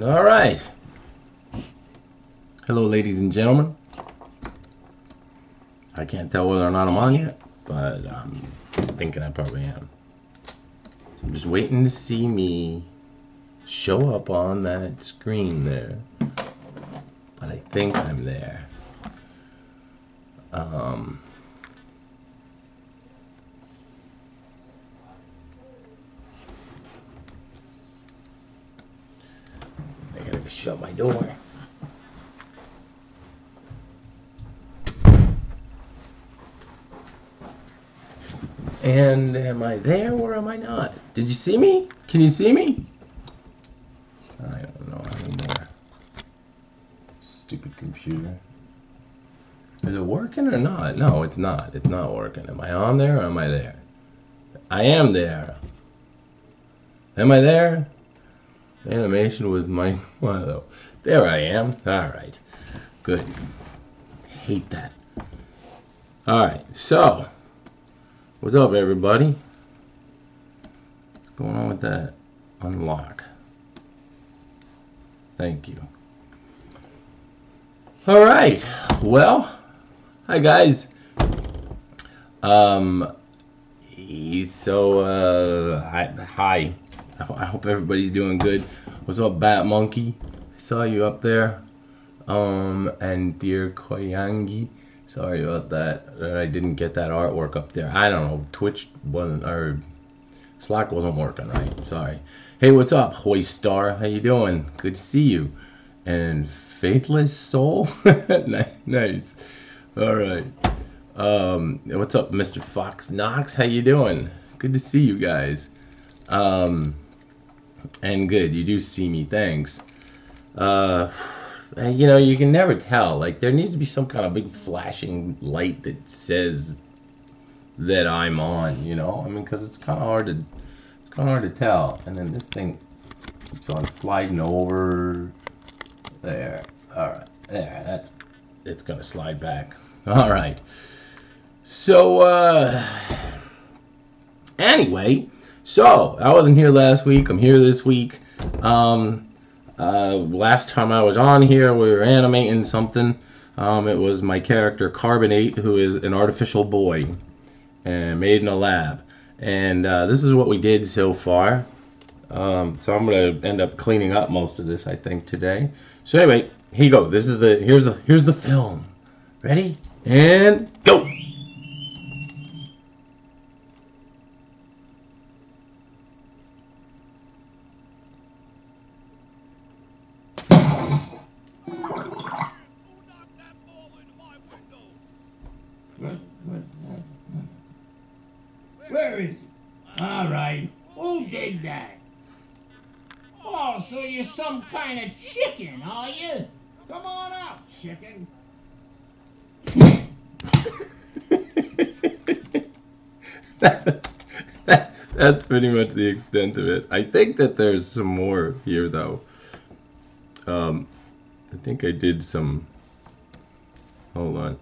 All right. Hello, ladies and gentlemen. I can't tell whether or not I'm on yet, but I'm thinking I probably am. I'm just waiting to see me show up on that screen there. But I think I'm there. I gotta shut my door. And am I there or am I not? Did you see me? Can you see me? I don't know anymore. Stupid computer. Is it working or not? No, it's not. It's not working. Am I on there or am I there? I am there. Am I there? Animation with Mike Milo. There I am. Alright. Good. Hate that. Alright, so. What's up, everybody? What's going on with that? Unlock. Thank you. Alright. Well, hi guys. Hi. I hope everybody's doing good. What's up, Bat Monkey? I saw you up there. And dear Koyangi, sorry about that. I didn't get that artwork up there. I don't know. Twitch wasn't, or Slack wasn't working right. Sorry. Hey, what's up, Hoist Star? How you doing? Good to see you. And Faithless Soul? Nice. All right. What's up, Mr. Fox Knox? How you doing? Good to see you guys. And good, you do see me. Thanks. You know, you can never tell. Like, there needs to be some kind of big flashing light that says that I'm on. You know, I mean, because it's kind of hard to tell. And then this thing keeps on sliding over. There. All right. There. It's gonna slide back. All right. So anyway, so I wasn't here last week. I'm here this week. Last time I was on here, we were animating something. It was my character Carbonate, who is an artificial boy, and made in a lab. And this is what we did so far. So I'm gonna end up cleaning up most of this, I think, today. So anyway, here you go. This is here's the film. Ready? And go. Where is he? All right. Who did that? Oh, so you're some kind of chicken, are you? Come on out, chicken. That's pretty much the extent of it. I think that there's some more here, though. I think I did some... Hold on.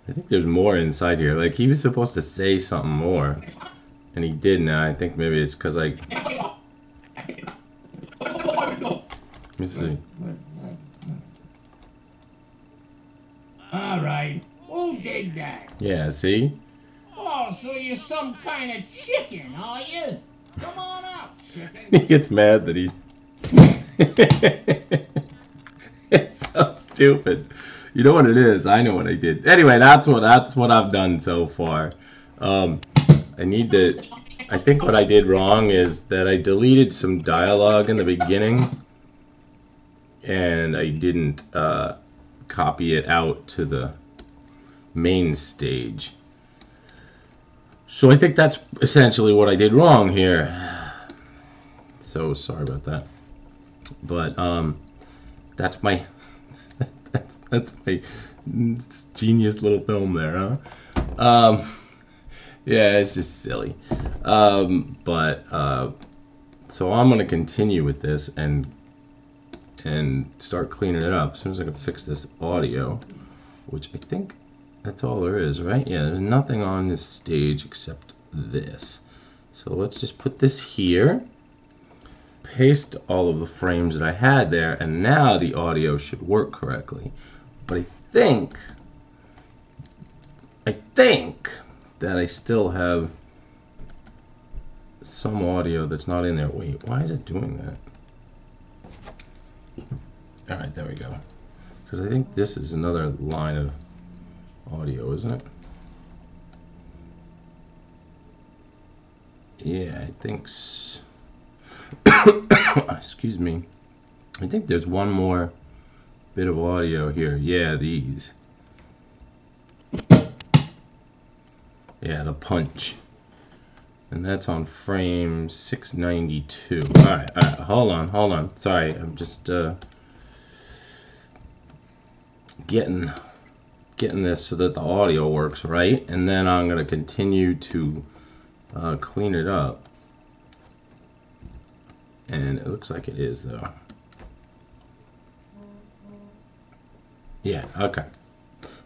I think there's more inside here. Like, he was supposed to say something more, and he didn't. I think maybe it's because I... Let me see. All right. Who did that? Yeah, see? Oh, so you're some kind of chicken, are you? Come on out, chicken. He gets mad that he's... It's so stupid. You know what it is. I know what I did. Anyway, that's what I've done so far. I think what I did wrong is that I deleted some dialogue in the beginning, and I didn't copy it out to the main stage. So I think that's essentially what I did wrong here. So sorry about that. But that's my that's my genius little film there, huh? Yeah, it's just silly. So I'm gonna continue with this and start cleaning it up as soon as I can fix this audio, which I think that's all there is, right? Yeah, there's nothing on this stage except this. So let's just put this here, paste all of the frames that I had there, and now the audio should work correctly. But I think that I still have some audio that's not in there. Wait, why is it doing that? Alright, there we go. Because I think this is another line of audio, isn't it? Yeah, I think so. Excuse me. I think there's one more bit of audio here. Yeah, these. Yeah, the punch. And that's on frame 692. Alright, hold on. Sorry, I'm just getting this so that the audio works right, and then I'm gonna continue to clean it up. And it looks like it is, though. Yeah, okay.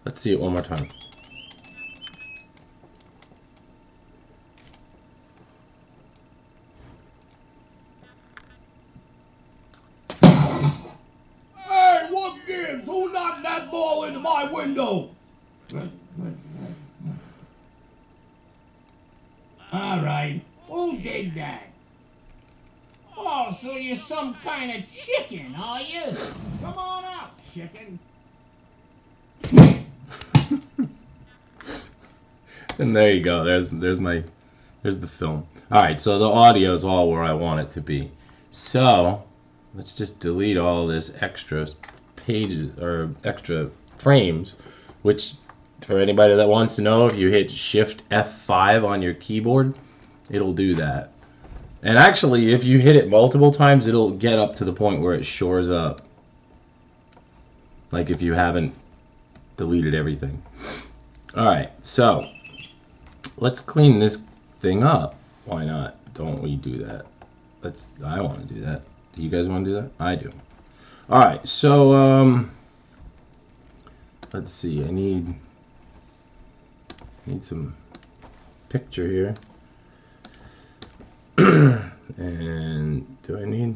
Let's see it one more time. Hey, what gives? Who knocked that ball into my window? All right, who did that? Oh, so you're some kind of chicken, are you? Come on out, chicken. And there you go. There's the film. All right, so the audio is all where I want it to be. So let's just delete all this extra pages or extra frames, which for anybody that wants to know, if you hit Shift F5 on your keyboard, it'll do that. And actually, if you hit it multiple times, it'll get up to the point where it shores up. Like if you haven't deleted everything. Alright, so let's clean this thing up. Why not? Don't we do that? I want to do that. Do you guys want to do that? I do. Alright, so let's see. I need some picture here. And do I need?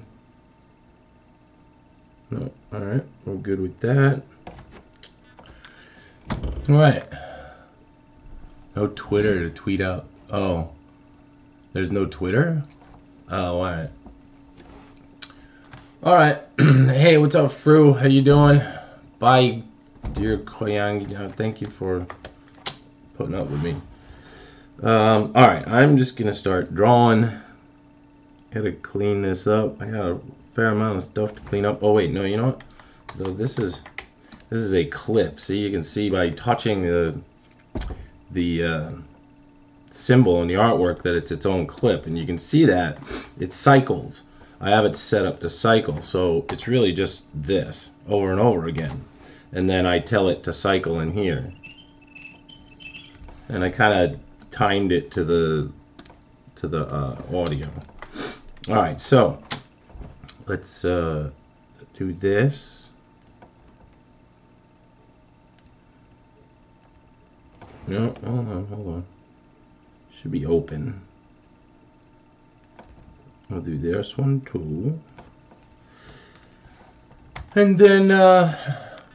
No. Alright, we're good with that. Alright. No Twitter to tweet out. Oh. There's no Twitter? Oh, alright. Alright. Hey, what's up, Fru? How you doing? Bye, dear Koyangi. Thank you for putting up with me. Alright, I'm just gonna start drawing. Gotta clean this up. I got a fair amount of stuff to clean up. Oh wait, no, you know what? So this is a clip. See, you can see by touching the symbol in the artwork that it's its own clip, and you can see that it cycles. I have it set up to cycle, so it's really just this over and over again, and then I tell it to cycle in here, and I kind of timed it to the audio. All right, so let's do this. No, hold on. Should be open. I'll do this one too. And then,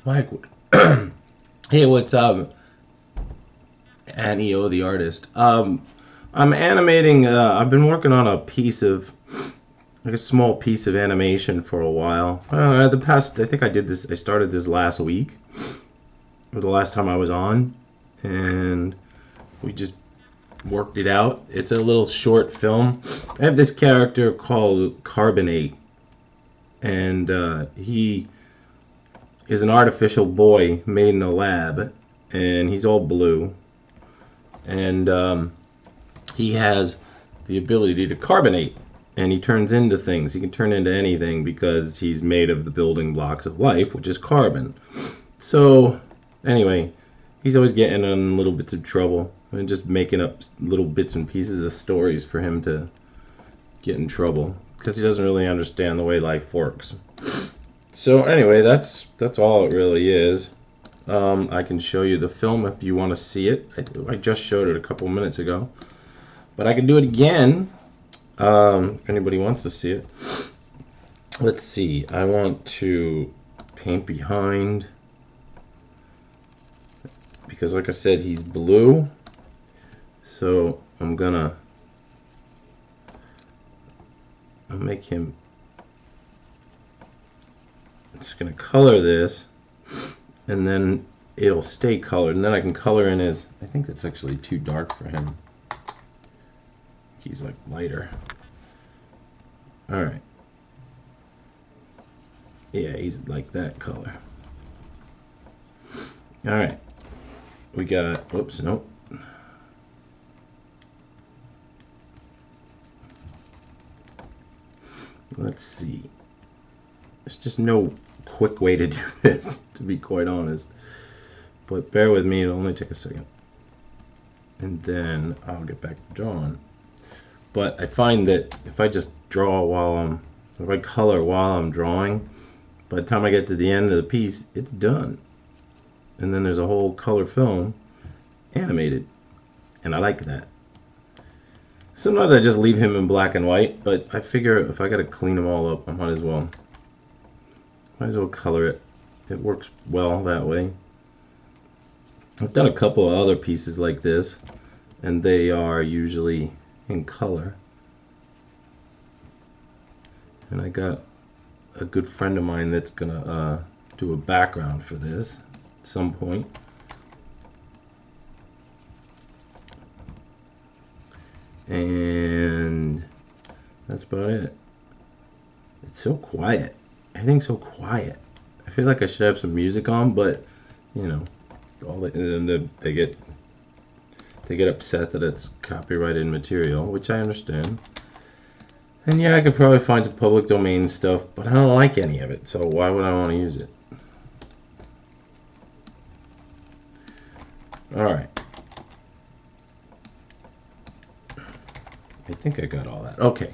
Mike, hey, what's up? Annie O, the artist. I'm animating. I've been working on a piece of, like a small piece of animation for a while. I think I did this. I started this last week, or the last time I was on, and we just worked it out. It's a little short film. I have this character called Carbonate, and he is an artificial boy made in a lab, and he's all blue, and he has the ability to carbonate, and he turns into things. He can turn into anything because he's made of the building blocks of life, which is carbon. So anyway, he's always getting in little bits of trouble and just making up little bits and pieces of stories for him to get in trouble because he doesn't really understand the way life works. So anyway, that's all it really is. I can show you the film if you want to see it. I just showed it a couple minutes ago, but I can do it again if anybody wants to see it. let's see. I want to paint behind because, like I said, he's blue. So I'll make him. I'm just gonna color this, and then it'll stay colored, and then I can color in his. I think that's actually too dark for him. He's like lighter. All right. Yeah, he's like that color. All right. We got. Whoops, nope. Let's see. There's just no quick way to do this, to be quite honest. But bear with me, it'll only take a second. And then I'll get back to drawing. But I find that if I just draw if I color while I'm drawing, by the time I get to the end of the piece, it's done. And then there's a whole color film animated. And I like that. Sometimes I just leave him in black and white, but I figure if I gotta clean them all up, I might as well color it. It works well that way. I've done a couple of other pieces like this, and they are usually in color. And I got a good friend of mine that's gonna do a background for this at some point. And that's about it. It's so quiet. Everything's so quiet. I feel like I should have some music on, but you know, they get upset that it's copyrighted material, which I understand. And yeah, I could probably find some public domain stuff, but I don't like any of it, so why would I want to use it? Alright. I think I got all that. Okay.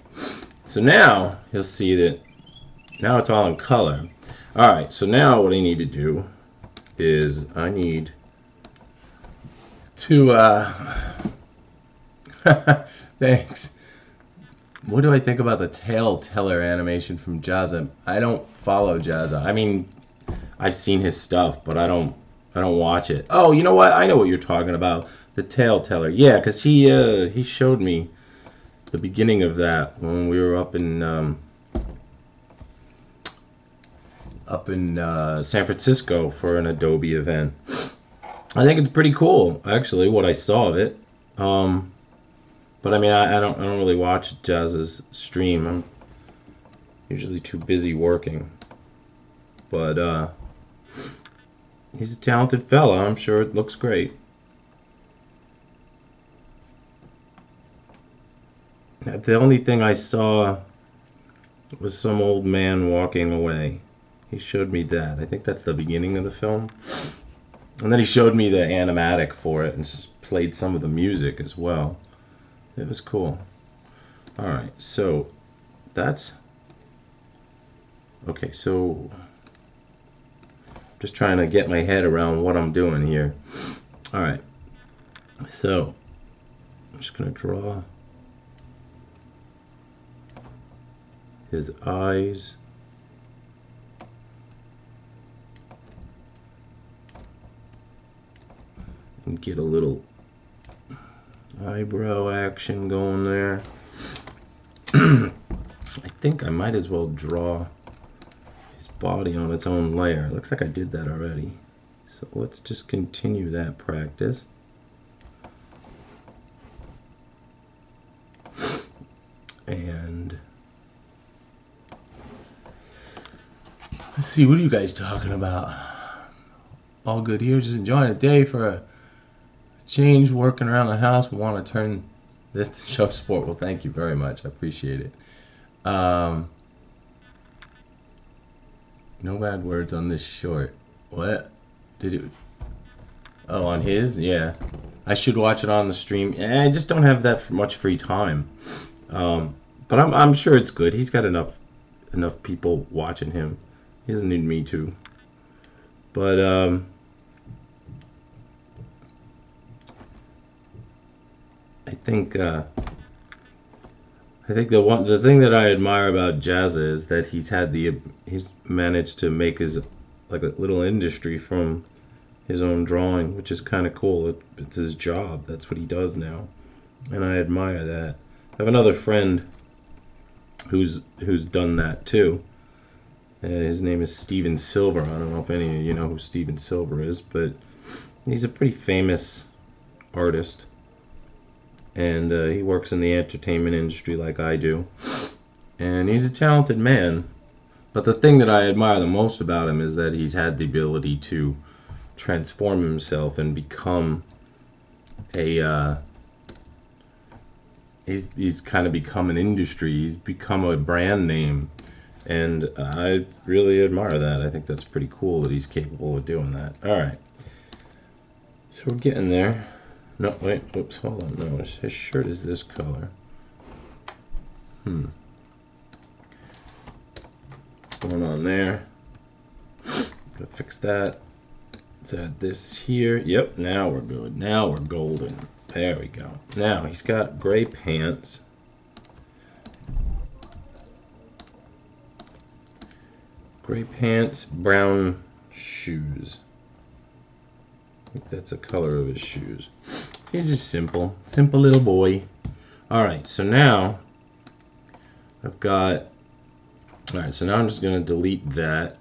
So now, you'll see that now it's all in color. Alright, so now what I need to do is I need to, thanks. What do I think about the tail teller animation from Jazza? I don't follow Jazza. I mean, I've seen his stuff, but I don't watch it. Oh, you know what? I know what you're talking about. The tail teller. Yeah, because he showed me the beginning of that when we were up in San Francisco for an Adobe event. I think it's pretty cool, actually, what I saw of it. But I mean, I don't really watch Jazz's stream. I'm usually too busy working. But he's a talented fella. I'm sure it looks great. The only thing I saw was some old man walking away. He showed me that. I think that's the beginning of the film. And then he showed me the animatic for it and played some of the music as well. It was cool. Alright, so that's... Okay, so... just trying to get my head around what I'm doing here. Alright, so I'm just going to draw his eyes. And get a little eyebrow action going there. I think I might as well draw his body on its own layer. It looks like I did that already. So let's just continue that practice. And let's see, what are you guys talking about? All good here, just enjoying a day for a change, working around the house. We want to turn this to show support. Well, thank you very much. I appreciate it. No bad words on this short. What? Did it? Oh, on his? Yeah. I should watch it on the stream. I just don't have that much free time. But I'm sure it's good. He's got enough people watching him. He doesn't need me to. But I I think the thing that I admire about Jazza is that he's managed to make his like a little industry from his own drawing, which is kind of cool. It's his job. That's what he does now, and I admire that. I have another friend who's done that too. His name is Steven Silver. I don't know if any of you know who Steven Silver is, but he's a pretty famous artist, and he works in the entertainment industry like I do, and he's a talented man. But the thing that I admire the most about him is that he's had the ability to transform himself and become a he's kind of become an industry. He's become a brand name, and I really admire that. I think that's pretty cool that he's capable of doing that. All right, so we're getting there. No, wait, whoops, hold on. No, his shirt is this color. What's going on there? Gotta fix that. Let's add this here. Yep, now we're good. Now we're golden. There we go. Now he's got gray pants. Gray pants, brown shoes. I think that's the color of his shoes. He's just simple little boy. Alright, so now I've got... Alright, so now I'm just going to delete that.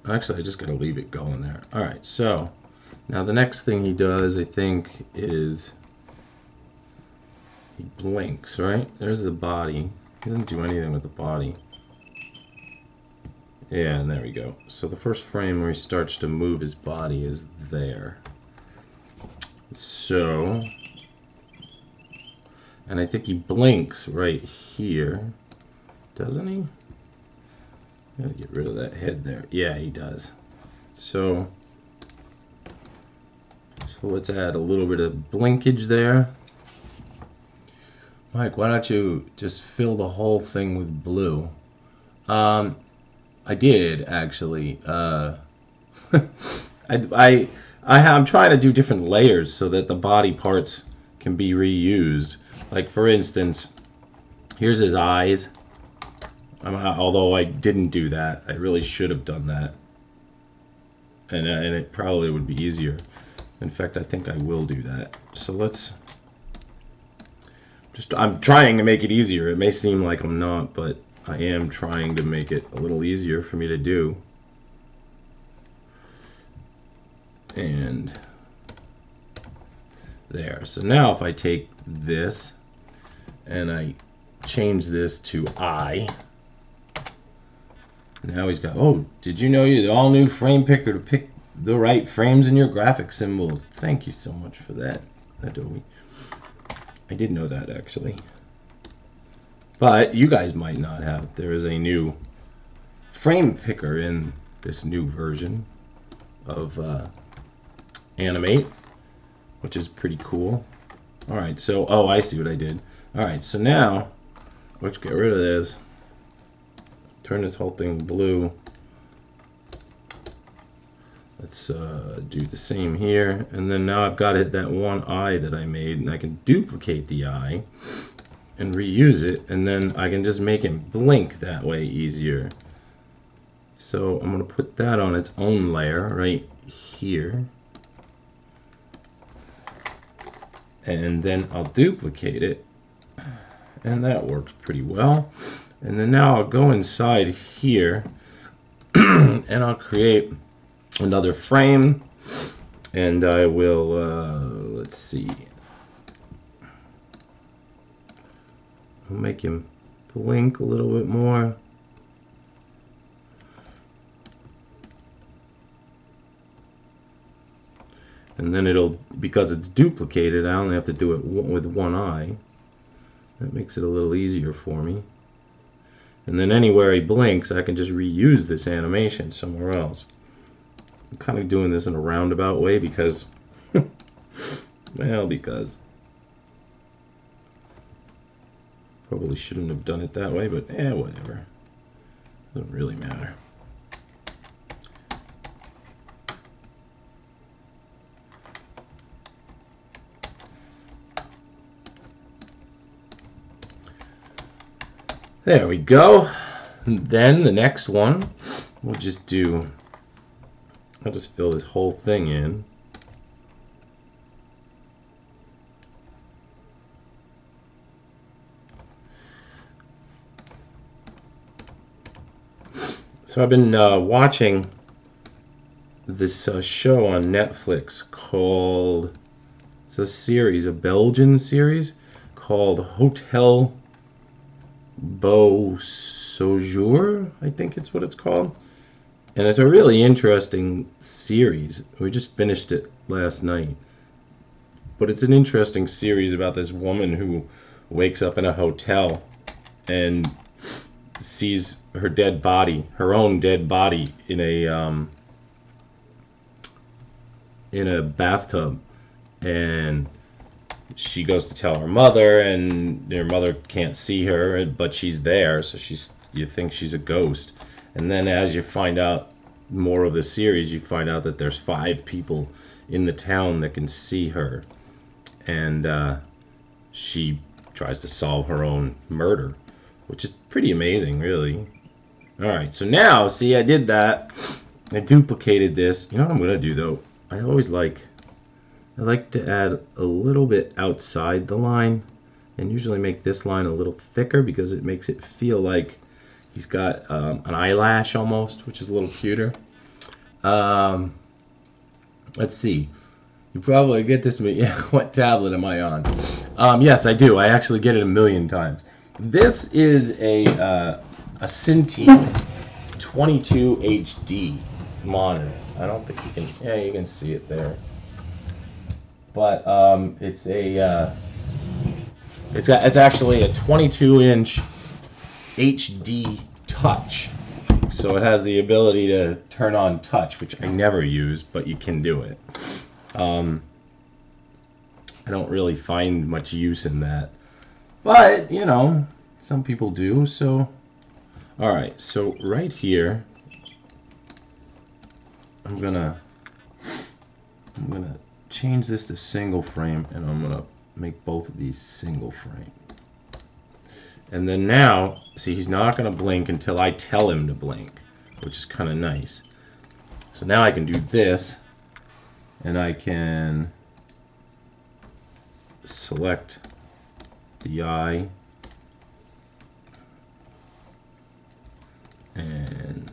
Actually, I just got to leave it going there. Alright, so now the next thing he does, I think, is he blinks, right? There's the body. He doesn't do anything with the body. Yeah, and there we go. So the first frame where he starts to move his body is there. So, and I think he blinks right here, doesn't he? Gotta get rid of that head there. Yeah, he does. So let's add a little bit of blinkage there. Mike, why don't you just fill the whole thing with blue? I did actually. I'm trying to do different layers so that the body parts can be reused. Like for instance, here's his eyes. Although I didn't do that, I really should have done that, and it probably would be easier. In fact, I think I will do that. So I'm trying to make it easier. It may seem like I'm not, but I am trying to make it a little easier for me to do. And there. So now if I take this and I change this to I, now he's got, oh, did you know you're the all-new frame picker to pick the right frames in your graphic symbols? Thank you so much for that, Adobe. I did know that, actually. But you guys might not have. There is a new frame picker in this new version of Animate, which is pretty cool. Alright, so, oh, I see what I did. Alright, so now, let's get rid of this. Turn this whole thing blue. Let's do the same here. And then now I've got that one eye that I made, and I can duplicate the eye and reuse it, and then I can just make him blink that way easier. So I'm going to put that on its own layer right here. And then I'll duplicate it, and that works pretty well. And then now I'll go inside here and I'll create another frame, and I will let's see, I'll make him blink a little bit more. And then it'll, because it's duplicated, I only have to do it with one eye. That makes it a little easier for me. And then anywhere he blinks, I can just reuse this animation somewhere else. I'm kind of doing this in a roundabout way because, well, because probably shouldn't have done it that way, but whatever. Doesn't really matter. There we go. And then the next one, we'll just do, I'll just fill this whole thing in. So I've been watching this show on Netflix called, it's a series, a Belgian series called Hotel Beau Séjour, I think it's what it's called. And it's a really interesting series. We just finished it last night. But it's an interesting series about this woman who wakes up in a hotel and sees her dead body, her own dead body, in a bathtub, and she goes to tell her mother, and her mother can't see her, but she's there, so you think she's a ghost. And then as you find out more of the series, you find out that there's 5 people in the town that can see her, and she tries to solve her own murder, which is pretty amazing, really. Alright, so now, see, I did that. I duplicated this. You know what I'm going to do, though? I like to add a little bit outside the line, and usually make this line a little thicker because it makes it feel like he's got an eyelash almost, which is a little cuter. Let's see. You probably get this. Yeah, what tablet am I on? Yes, I do. I actually get it a million times. This is a Cintiq 22 HD monitor. I don't think you can. Yeah, you can see it there. But it's actually a 22-inch HD touch. So it has the ability to turn on touch, which I never use, but you can do it. I don't really find much use in that. But, you know, some people do, so... Alright, so right here, I'm gonna change this to single frame, and I'm gonna make both of these single frame. And then now, see, he's not gonna blink until I tell him to blink, which is kind of nice. So now I can do this, and I can select the eye, and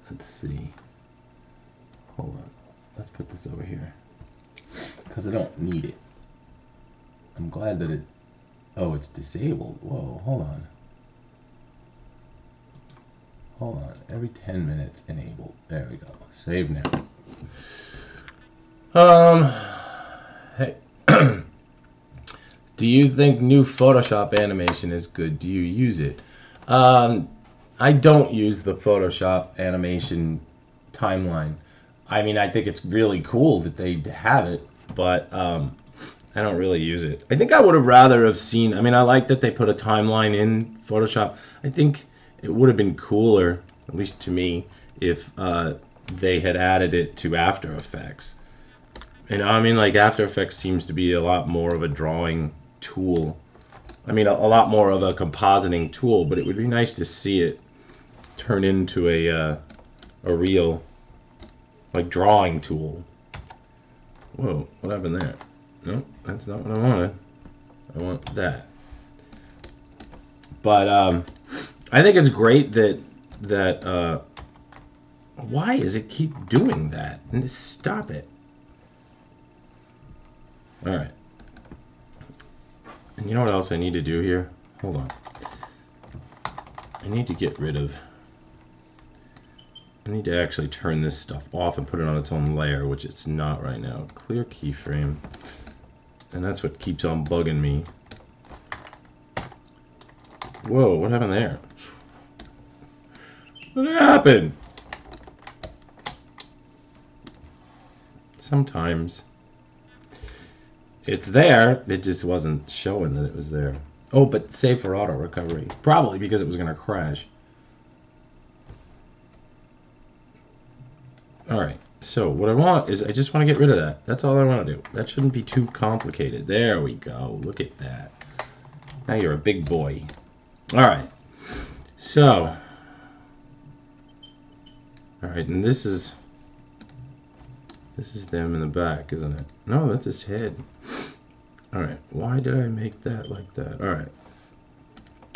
let's see, hold on, let's put this over here because I don't need it. I'm glad that oh, it's disabled. Whoa, hold on, every 10 minutes enabled. There we go. Save now. Hey, do you think new Photoshop animation is good? Do you use it? I don't use the Photoshop animation timeline. I mean, I think it's really cool that they have it, but I don't really use it. I think I would have rather have seen, I mean, I like that they put a timeline in Photoshop. I think it would have been cooler, at least to me, if they had added it to After Effects. You know, I mean, like, After Effects seems to be a lot more of a drawing tool. I mean, a lot more of a compositing tool, but it would be nice to see it turn into a real, like, drawing tool. Whoa, what happened there? Nope, that's not what I wanted. I want that. But I think it's great that why does it keep doing that? And stop it. All right. And you know what else I need to do here? Hold on. I need to get rid of... I need to actually turn this stuff off and put it on its own layer, which it's not right now. Clear keyframe. And that's what keeps on bugging me. Whoa, what happened there? What happened? Sometimes it's there, it just wasn't showing that it was there. Oh, but save for auto recovery. Probably because it was going to crash. Alright, so what I want is I just want to get rid of that. That's all I want to do. That shouldn't be too complicated. There we go. Look at that. Now you're a big boy. Alright. So. Alright, and this is them in the back, isn't it? No, that's his head. Alright, why did I make that like that? Alright.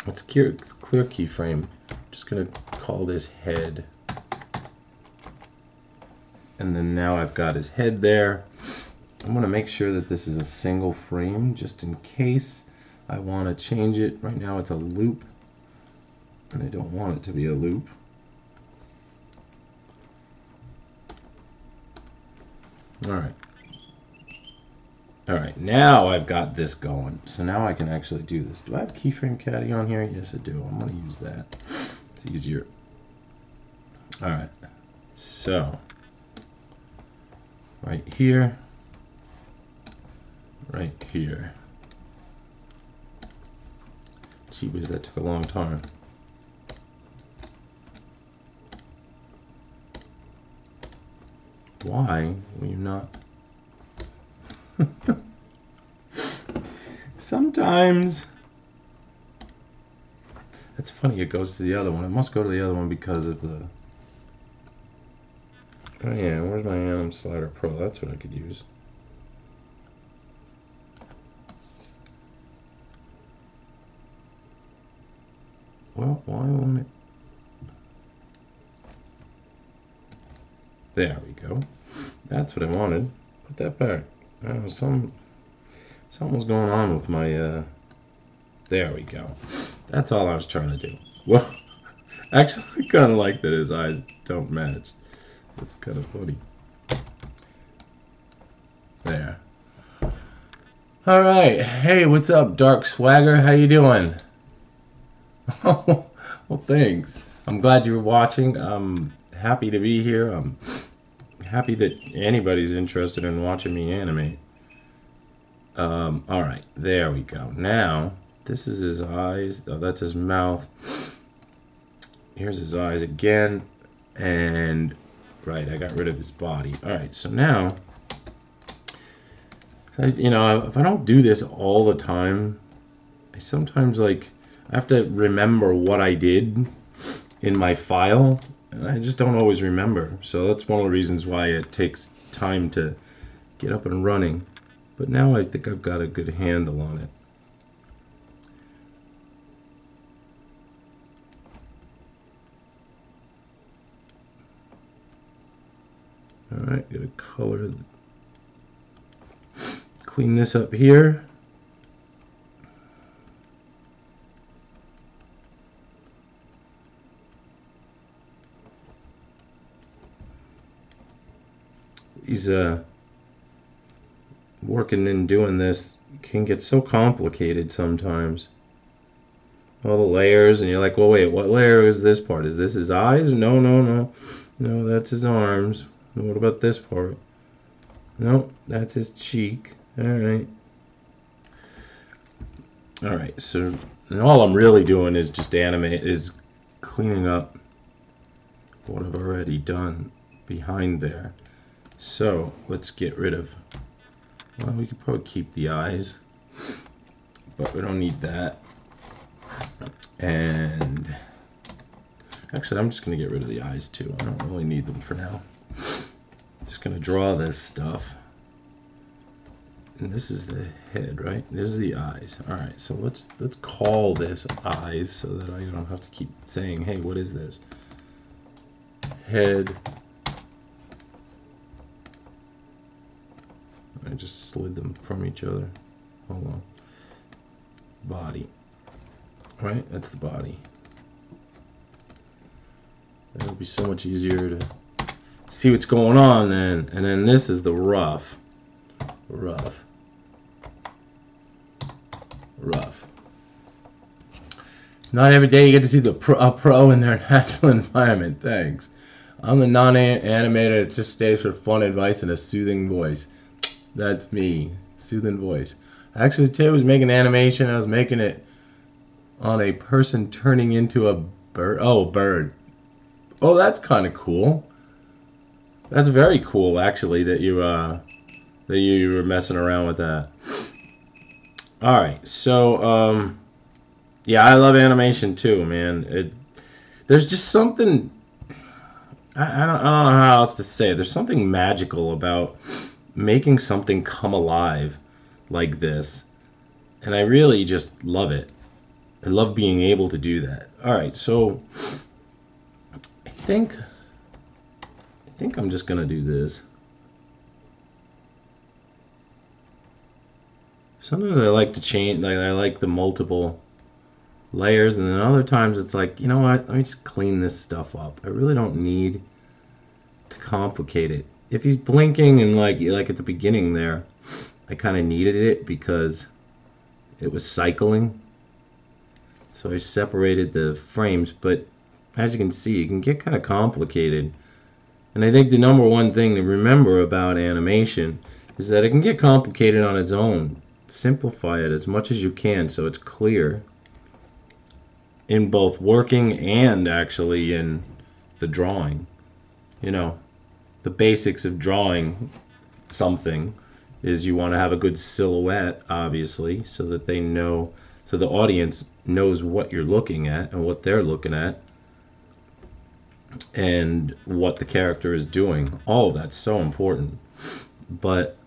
Let's clear keyframe. I'm just gonna call this head. And then now I've got his head there. I'm gonna make sure that this is a single frame just in case I want to change it. Right now it's a loop, and I don't want it to be a loop. Alright. Alright, now I've got this going. So now I can actually do this. Do I have keyframe caddy on here? Yes, I do. I'm going to use that. It's easier. Alright. So, right here. Right here. Gee whiz, that took a long time. Why will you not? Sometimes. That's funny, it goes to the other one. It must go to the other one because of the... Oh yeah, where's my Anim Slider Pro? That's what I could use. Well, why won't it? There we go. That's what I wanted. Put that back. Something was going on with my, there we go. That's all I was trying to do. Well, actually, I kind of like that his eyes don't match. That's kind of funny. There. Alright. Hey, what's up, Dark Swagger? How you doing? Oh, well, thanks. I'm glad you were watching. I'm happy to be here. I'm happy that anybody's interested in watching me animate. Alright, there we go. Now, this is his eyes. Oh, that's his mouth. Here's his eyes again. And, right, I got rid of his body. Alright, so now, you know, if I don't do this all the time, I sometimes, like, I have to remember what I did in my file. And I just don't always remember. So that's one of the reasons why it takes time to get up and running. But now I think I've got a good handle on it. Alright, gotta color. Clean this up here. These working and doing this can get so complicated sometimes. All the layers, and you're like, well, wait, what layer is this part? Is this his eyes? No, no, no. No, that's his arms. What about this part? No, that's his cheek. Alright. Alright, so and all I'm really doing is just is cleaning up what I've already done behind there. So let's get rid of, well, we could probably keep the eyes, but we don't need that. And actually, I'm just going to get rid of the eyes too. I don't really need them for now. I'm just going to draw this stuff. And this is the head, right? This is the eyes. All right, so let's call this eyes so that I don't have to keep saying, hey, what is this? Head. I just slid them from each other. Hold on. Body. Right? That's the body. That'll be so much easier to see what's going on then. And then this is the rough. Rough. Rough. It's not every day you get to see the pro in their natural environment. Thanks. I'm the non-animator that just stays for fun advice and a soothing voice. That's me. Soothing voice. Actually, today I was making animation. I was making it on a person turning into a bird. Oh, a bird. Oh, that's kind of cool. That's very cool, actually, that you were messing around with that. All right, so Yeah, I love animation too, man. There's just something I don't know how else to say it. There's something magical about making something come alive like this, and I really just love it. I love being able to do that. All right, so I think I'm just gonna do this. Sometimes I like to change, like I like the multiple layers, and then other times it's like, you know what? Let me just clean this stuff up. I really don't need to complicate it. If he's blinking and like at the beginning there, I kind of needed it because it was cycling. So I separated the frames, but as you can see, it can get kind of complicated. And I think the number one thing to remember about animation is that it can get complicated on its own. Simplify it as much as you can so it's clear in both working and actually in the drawing. You know, the basics of drawing something is you want to have a good silhouette, obviously, so that they know, so the audience knows what you're looking at and what they're looking at and what the character is doing. All of that's so important. But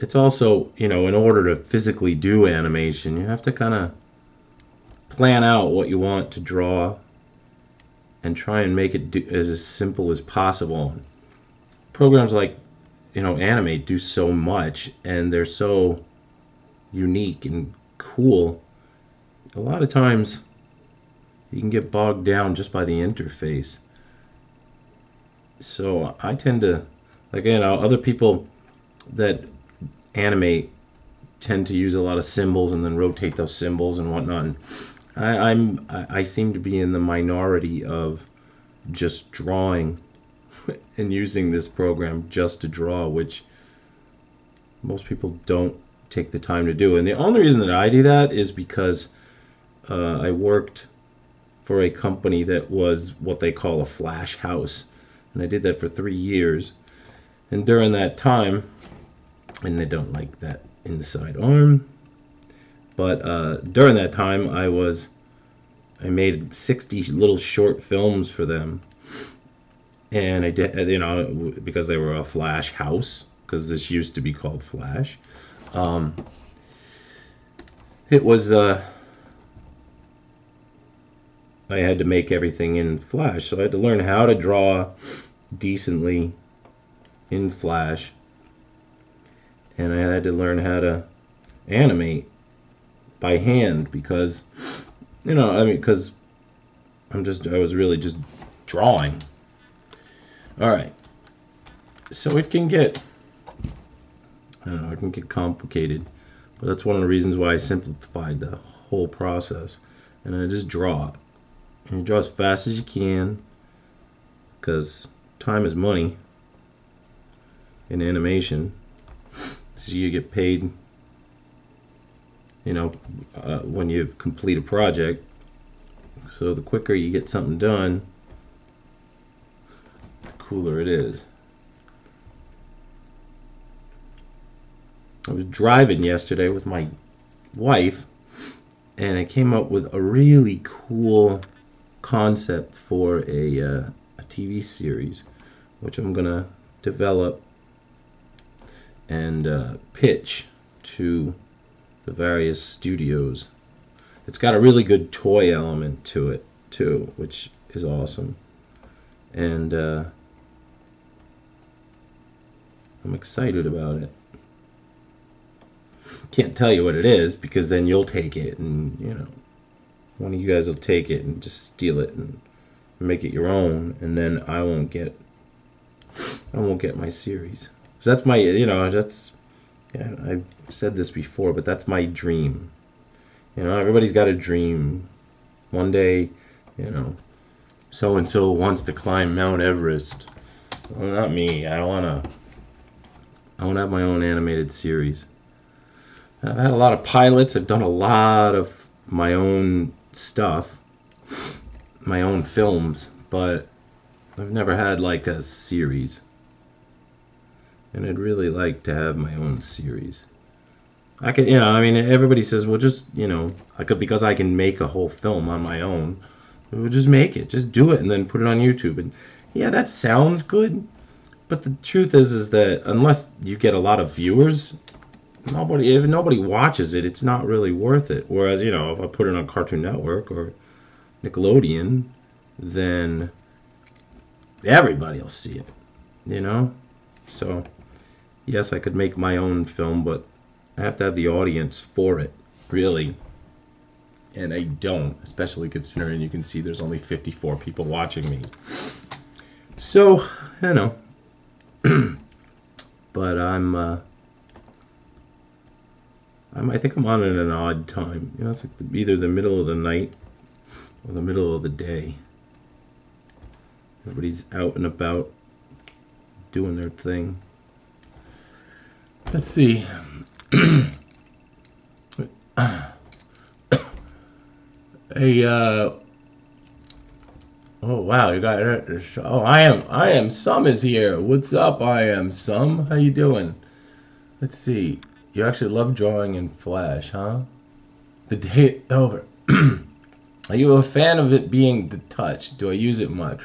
it's also, you know, in order to physically do animation, you have to kind of plan out what you want to draw and try and make it as simple as possible. Programs like, you know, Animate do so much, and they're so unique and cool. A lot of times you can get bogged down just by the interface. So I tend to, like, you know, other people that animate tend to use a lot of symbols and then rotate those symbols and whatnot. And I seem to be in the minority of just drawing and using this program just to draw, which most people don't take the time to do. And the only reason that I do that is because I worked for a company that was what they call a flash house, and I did that for 3 years. And during that time, and they don't like that inside arm, but during that time I made 60 little short films for them. And I did, you know, because they were a flash house, because this used to be called Flash. It was I had to make everything in Flash, so I had to learn how to draw decently in Flash, and I had to learn how to animate by hand because, you know, I mean, because I was really just drawing. All right, so it can get, I don't know, it can get complicated, but that's one of the reasons why I simplified the whole process, and I just draw. And you draw as fast as you can, because time is money in animation. So you get paid, you know, when you complete a project. So the quicker you get something done, the cooler it is. I was driving yesterday with my wife, and I came up with a really cool concept for a TV series, which I'm gonna develop and pitch to the various studios. It's got a really good toy element to it too, which is awesome, and I'm excited about it. Can't tell you what it is because then you'll take it, and you know, one of you guys will take it and just steal it and make it your own, and then I won't get my series. So that's my, you know, that's, yeah, I've said this before, but that's my dream. You know, everybody's got a dream. One day, you know, so and so wants to climb Mount Everest. Well, not me. I want to have my own animated series. I've had a lot of pilots. I've done a lot of my own stuff, my own films, but I've never had like a series. And I'd really like to have my own series. I could, I mean, everybody says, well, just, I could, because I can make a whole film on my own. We'll just make it, just do it, and then put it on YouTube. And yeah, that sounds good, but the truth is that unless you get a lot of viewers, if nobody watches it, it's not really worth it. Whereas, if I put it on Cartoon Network or Nickelodeon, then everybody will see it, So, yes, I could make my own film, but I have to have the audience for it, really. And I don't, especially considering you can see there's only 54 people watching me. So, but I think I'm on at an odd time. It's like either the middle of the night or the middle of the day. Everybody's out and about doing their thing. Let's see. Hey, oh wow, you got it. Oh, I am Sum is here. What's up, I am Sum? How you doing? Let's see. You actually love drawing in Flash, huh? The day over. Are you a fan of it being the touch? Do I use it much?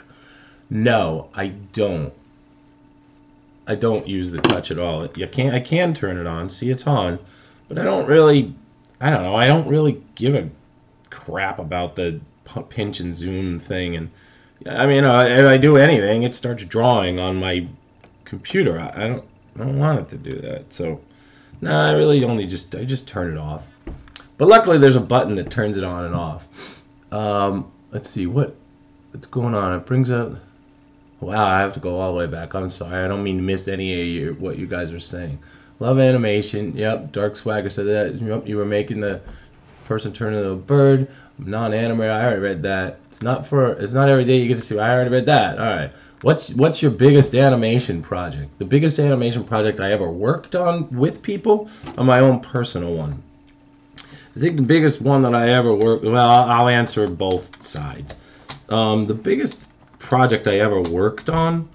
No, I don't. I don't use the touch at all. I can turn it on. See, it's on, but I don't really give a crap about the pinch and zoom thing. And I mean, if I do anything, it starts drawing on my computer. I don't want it to do that. So, I really I just turn it off. But luckily, there's a button that turns it on and off. Let's see what's going on. It brings up. Wow, I have to go all the way back. I'm sorry. I don't mean to miss any of what you guys are saying. Love animation. Yep, Dark Swagger said that. Yep, you were making the person turn into a bird. Non-animated. I already read that. It's not every day you get to see. I already read that. All right. What's your biggest animation project? The biggest animation project I ever worked on with people, or my own personal one? I think the biggest one that I ever worked. Well, I'll answer both sides. The biggest project I ever worked on,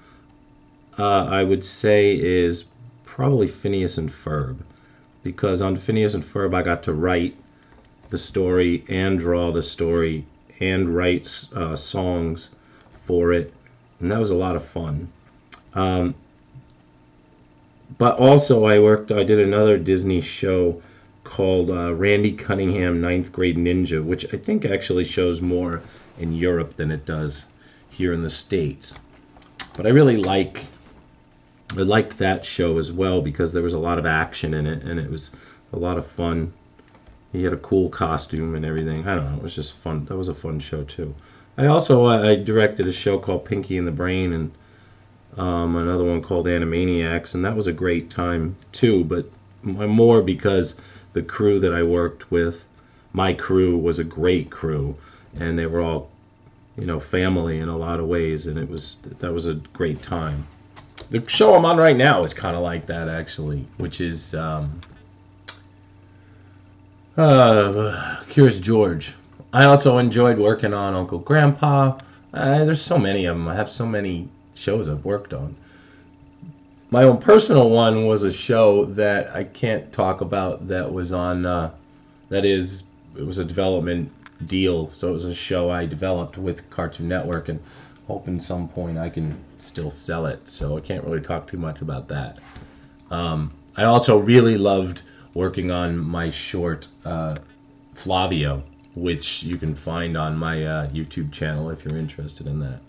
I would say, is probably Phineas and Ferb, because on Phineas and Ferb I got to write the story and draw the story and write songs for it, and that was a lot of fun. But also I did another Disney show called Randy Cunningham Ninth Grade Ninja, which I think actually shows more in Europe than it does here in the States. But I really liked that show as well, because there was a lot of action in it and it was a lot of fun. He had a cool costume and everything. I don't know, it was just fun. That was a fun show too. I directed a show called Pinky and the Brain, and another one called Animaniacs, and that was a great time too, but more because the crew that I worked with, my crew was a great crew, and they were all family in a lot of ways, and that was a great time. The show I'm on right now is kind of like that, actually, which is Curious George. I also enjoyed working on Uncle Grandpa. There's so many of them. I have so many shows I've worked on. My own personal one was a show that I can't talk about that was on, it was a development deal, so it was a show I developed with Cartoon Network, and hoping some point I can still sell it, so I can't really talk too much about that. I also really loved working on my short Flavio, which you can find on my YouTube channel if you're interested in that.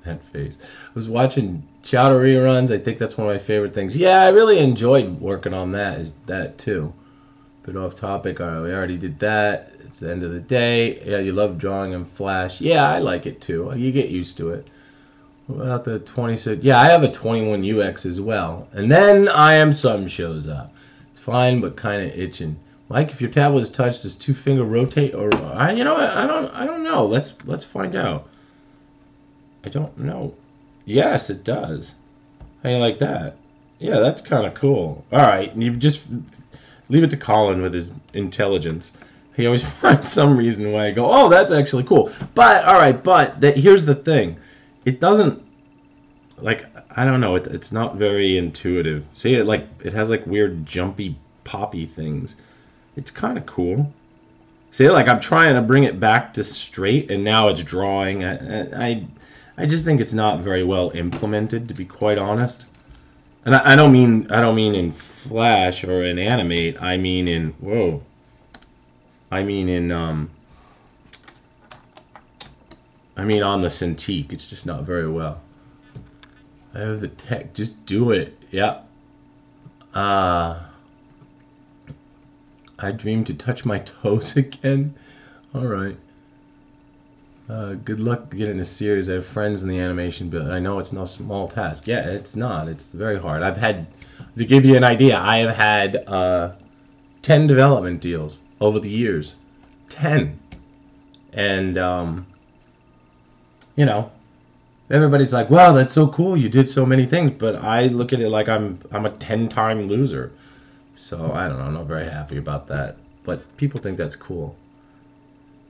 That face. I was watching Chowder reruns. I think that's one of my favorite things. Yeah, I really enjoyed working on that too. Bit off topic. We already did that. It's the end of the day. Yeah, you love drawing in Flash. Yeah, I like it too. You get used to it. What about the 26? Yeah, I have a 21 UX as well. And then I Am Some shows up. It's fine, but kind of itching. Mike, if your tablet is touched, does two-finger rotate or? I don't know. Let's find out. I don't know. Yes, it does. How you like that? Yeah, that's kind of cool. All right, you just leave it to Colin with his intelligence. He always finds some reason why I go, oh, that's actually cool. But all right, here's the thing. It doesn't like, I don't know, it's not very intuitive. See, it has like weird jumpy poppy things. It's kind of cool. See, like, I'm trying to bring it back to straight, and now it's drawing. I just think it's not very well implemented, to be quite honest. And I don't mean in Flash or in Animate. I mean in I mean in I mean on the Cintiq. It's just not very well. I have the tech. Just do it. Yeah. I dream to touch my toes again. All right. Good luck getting a series. I have friends in the animation, but I know it's no small task. Yeah, it's not. It's very hard. I've had, to give you an idea, I have had 10 development deals over the years. 10. And, you know, everybody's like, wow, that's so cool. You did so many things. But I look at it like I'm a 10-time loser. So, I don't know. I'm not very happy about that. But people think that's cool.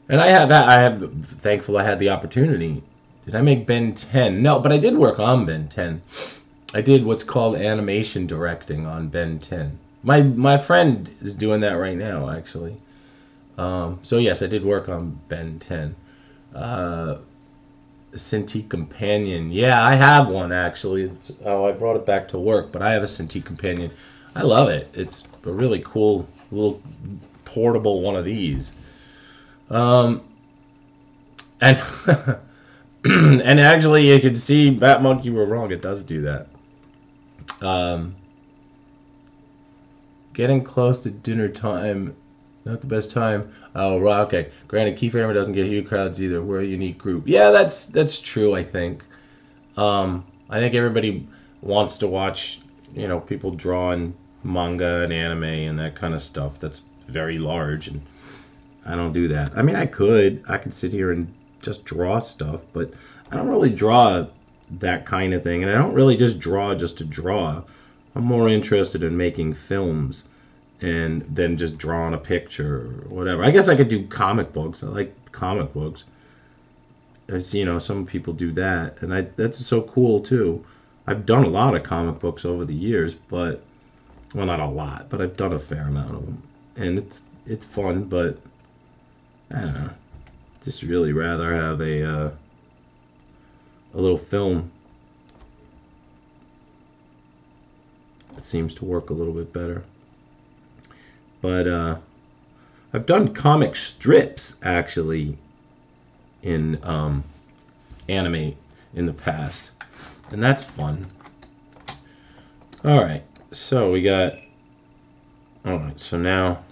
And I have thankful I had the opportunity. Did I make Ben 10? No, but I did work on Ben 10. I did what's called animation directing on Ben 10. My friend is doing that right now, actually. So yes, I did work on Ben 10. Cintiq Companion. Yeah, I have one, actually. I brought it back to work, but I have a Cintiq Companion. I love it. It's a really cool little portable one of these. And and actually you can see Bat Monkey were wrong, it does do that. Getting close to dinner time, not the best time. Oh, okay. Granted, Keyframer doesn't get huge crowds either. We're a unique group. Yeah, that's true, I think. I think everybody wants to watch, you know, people drawing manga and anime and that kind of stuff. That's very large, and I don't do that. I mean, I could sit here and just draw stuff, but I don't really draw that kind of thing, and I don't really just draw just to draw. I'm more interested in making films and then just drawing a picture or whatever. I guess I could do comic books. I like comic books. As you know, some people do that, and that's so cool too. I've done a lot of comic books over the years, but well, not a lot, but I've done a fair amount of them, and it's fun, but I don't know. Just really rather have a little film. It seems to work a little bit better. But I've done comic strips actually in Animate in the past, and that's fun. All right, so we got. All right, so now.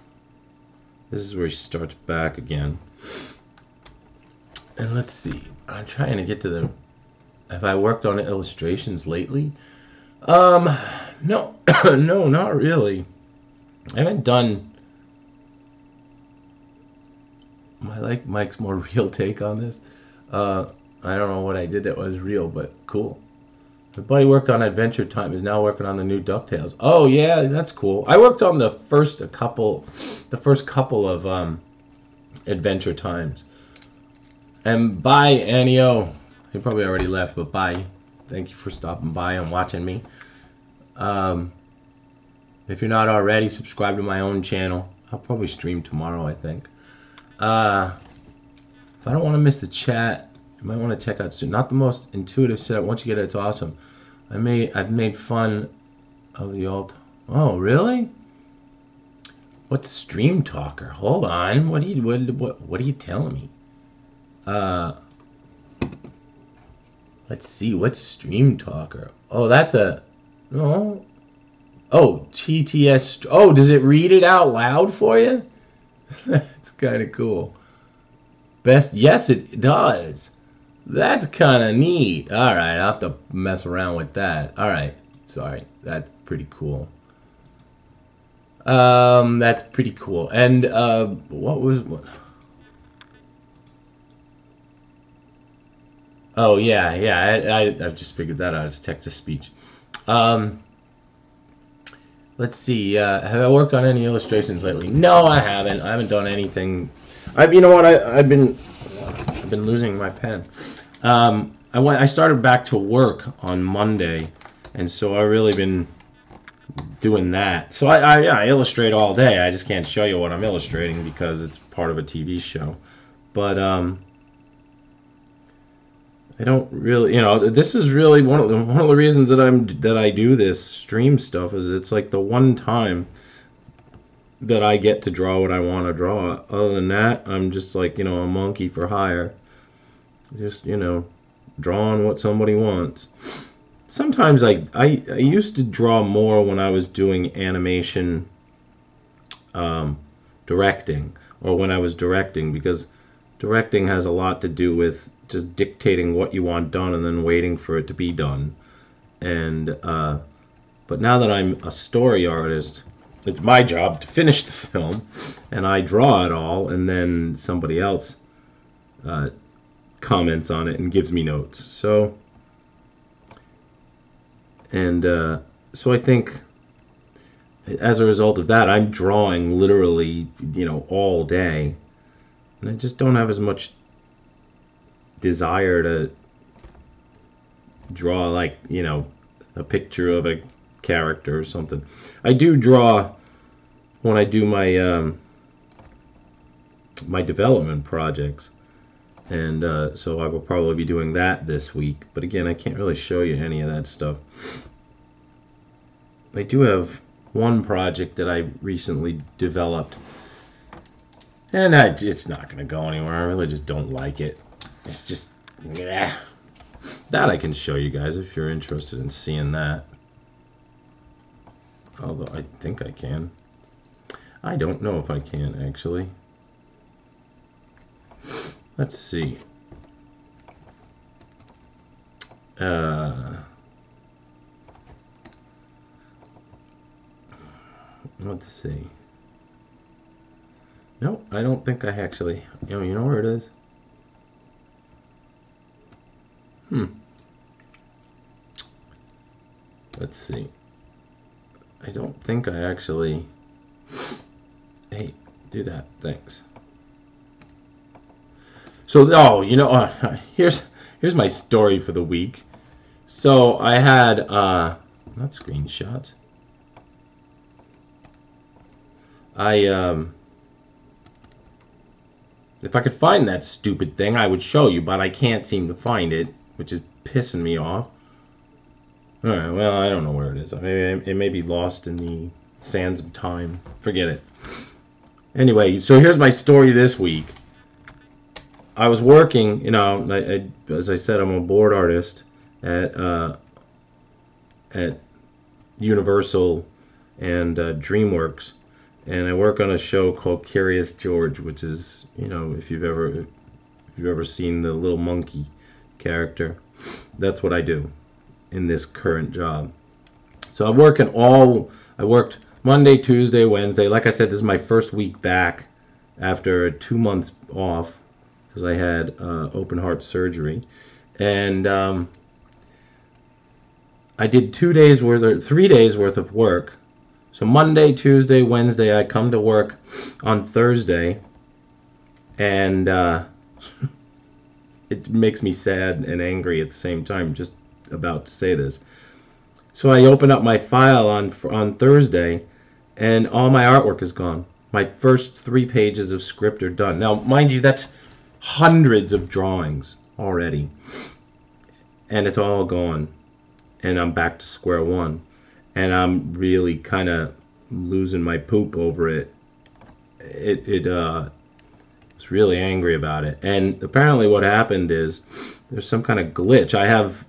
This is where she starts back again. And let's see. I'm trying to get to the... Have I worked on illustrations lately? No. No, not really. I haven't done... I like Mike's more real take on this. I don't know what I did that was real, but cool. My buddy worked on Adventure Time, is now working on the new DuckTales. Oh yeah, that's cool. I worked on the first couple of Adventure Times. And bye, Anio. He probably already left, but bye. Thank you for stopping by and watching me. If you're not already, subscribe to my own channel. I'll probably stream tomorrow, I think. If I don't want to miss the chat, you might want to check out soon. Not the most intuitive setup. Once you get it, it's awesome. I've made fun of the alt. Oh, really? What's a stream talker? Hold on. What are you telling me? Let's see. What's stream talker? Oh, that's a. No. Oh, TTS. Oh, does it read it out loud for you? That's kind of cool. Best. Yes, it does. That's kind of neat. All right, I'll have to mess around with that. All right, sorry. That's pretty cool. That's pretty cool. And what was? Oh yeah. I've just figured that out. It's text to speech. Let's see. Have I worked on any illustrations lately? No, I haven't. I haven't done anything. You know what? I've been losing my pen. I started back to work on Monday, and so I've really been doing that. So I illustrate all day. I just can't show you what I'm illustrating because it's part of a TV show. But I don't really, this is really one of the reasons that I do this stream stuff is it's like the one time that I get to draw what I want to draw. Other than that, I'm just like, a monkey for hire. Just, drawing what somebody wants. Sometimes I used to draw more when I was doing animation directing, or when I was directing, because directing has a lot to do with just dictating what you want done and then waiting for it to be done. And but now that I'm a story artist, it's my job to finish the film, and I draw it all, and then somebody else comments on it and gives me notes. So I think as a result of that, I'm drawing literally, all day, and I just don't have as much desire to draw like, a picture of a character or something. I do draw when I do my my development projects, and so I will probably be doing that this week. But again, I can't really show you any of that stuff. I do have one project that I recently developed, and it's not going to go anywhere. I really just don't like it. It's just, yeah. That I can show you guys if you're interested in seeing that. Although I think I can. I don't know if I can, actually. Let's see. Let's see. No, I don't think I actually... You know where it is? Let's see. I don't think I actually... Hey, do that. Thanks. So, here's my story for the week. So, I had, not screenshots. If I could find that stupid thing, I would show you, but I can't seem to find it, which is pissing me off. Alright, well, I don't know where it is. It may be lost in the sands of time. Forget it. Anyway, so here's my story this week. I was working, as I said, I'm a board artist at Universal and DreamWorks, and I work on a show called Curious George, which is, if you've ever seen the little monkey character, that's what I do in this current job. So I worked Monday, Tuesday, Wednesday. Like I said, this is my first week back after 2 months off because I had open heart surgery, and I did 3 days worth of work. So Monday, Tuesday, Wednesday, I come to work on Thursday, and it makes me sad and angry at the same time, just about to say this. So I open up my file on Thursday, and all my artwork is gone. My first 3 pages of script are done. Now, mind you, that's hundreds of drawings already, and it's all gone, and I'm back to square one, and I'm really kind of losing my poop over it. Was really angry about it, and apparently what happened is there's some kind of glitch. I have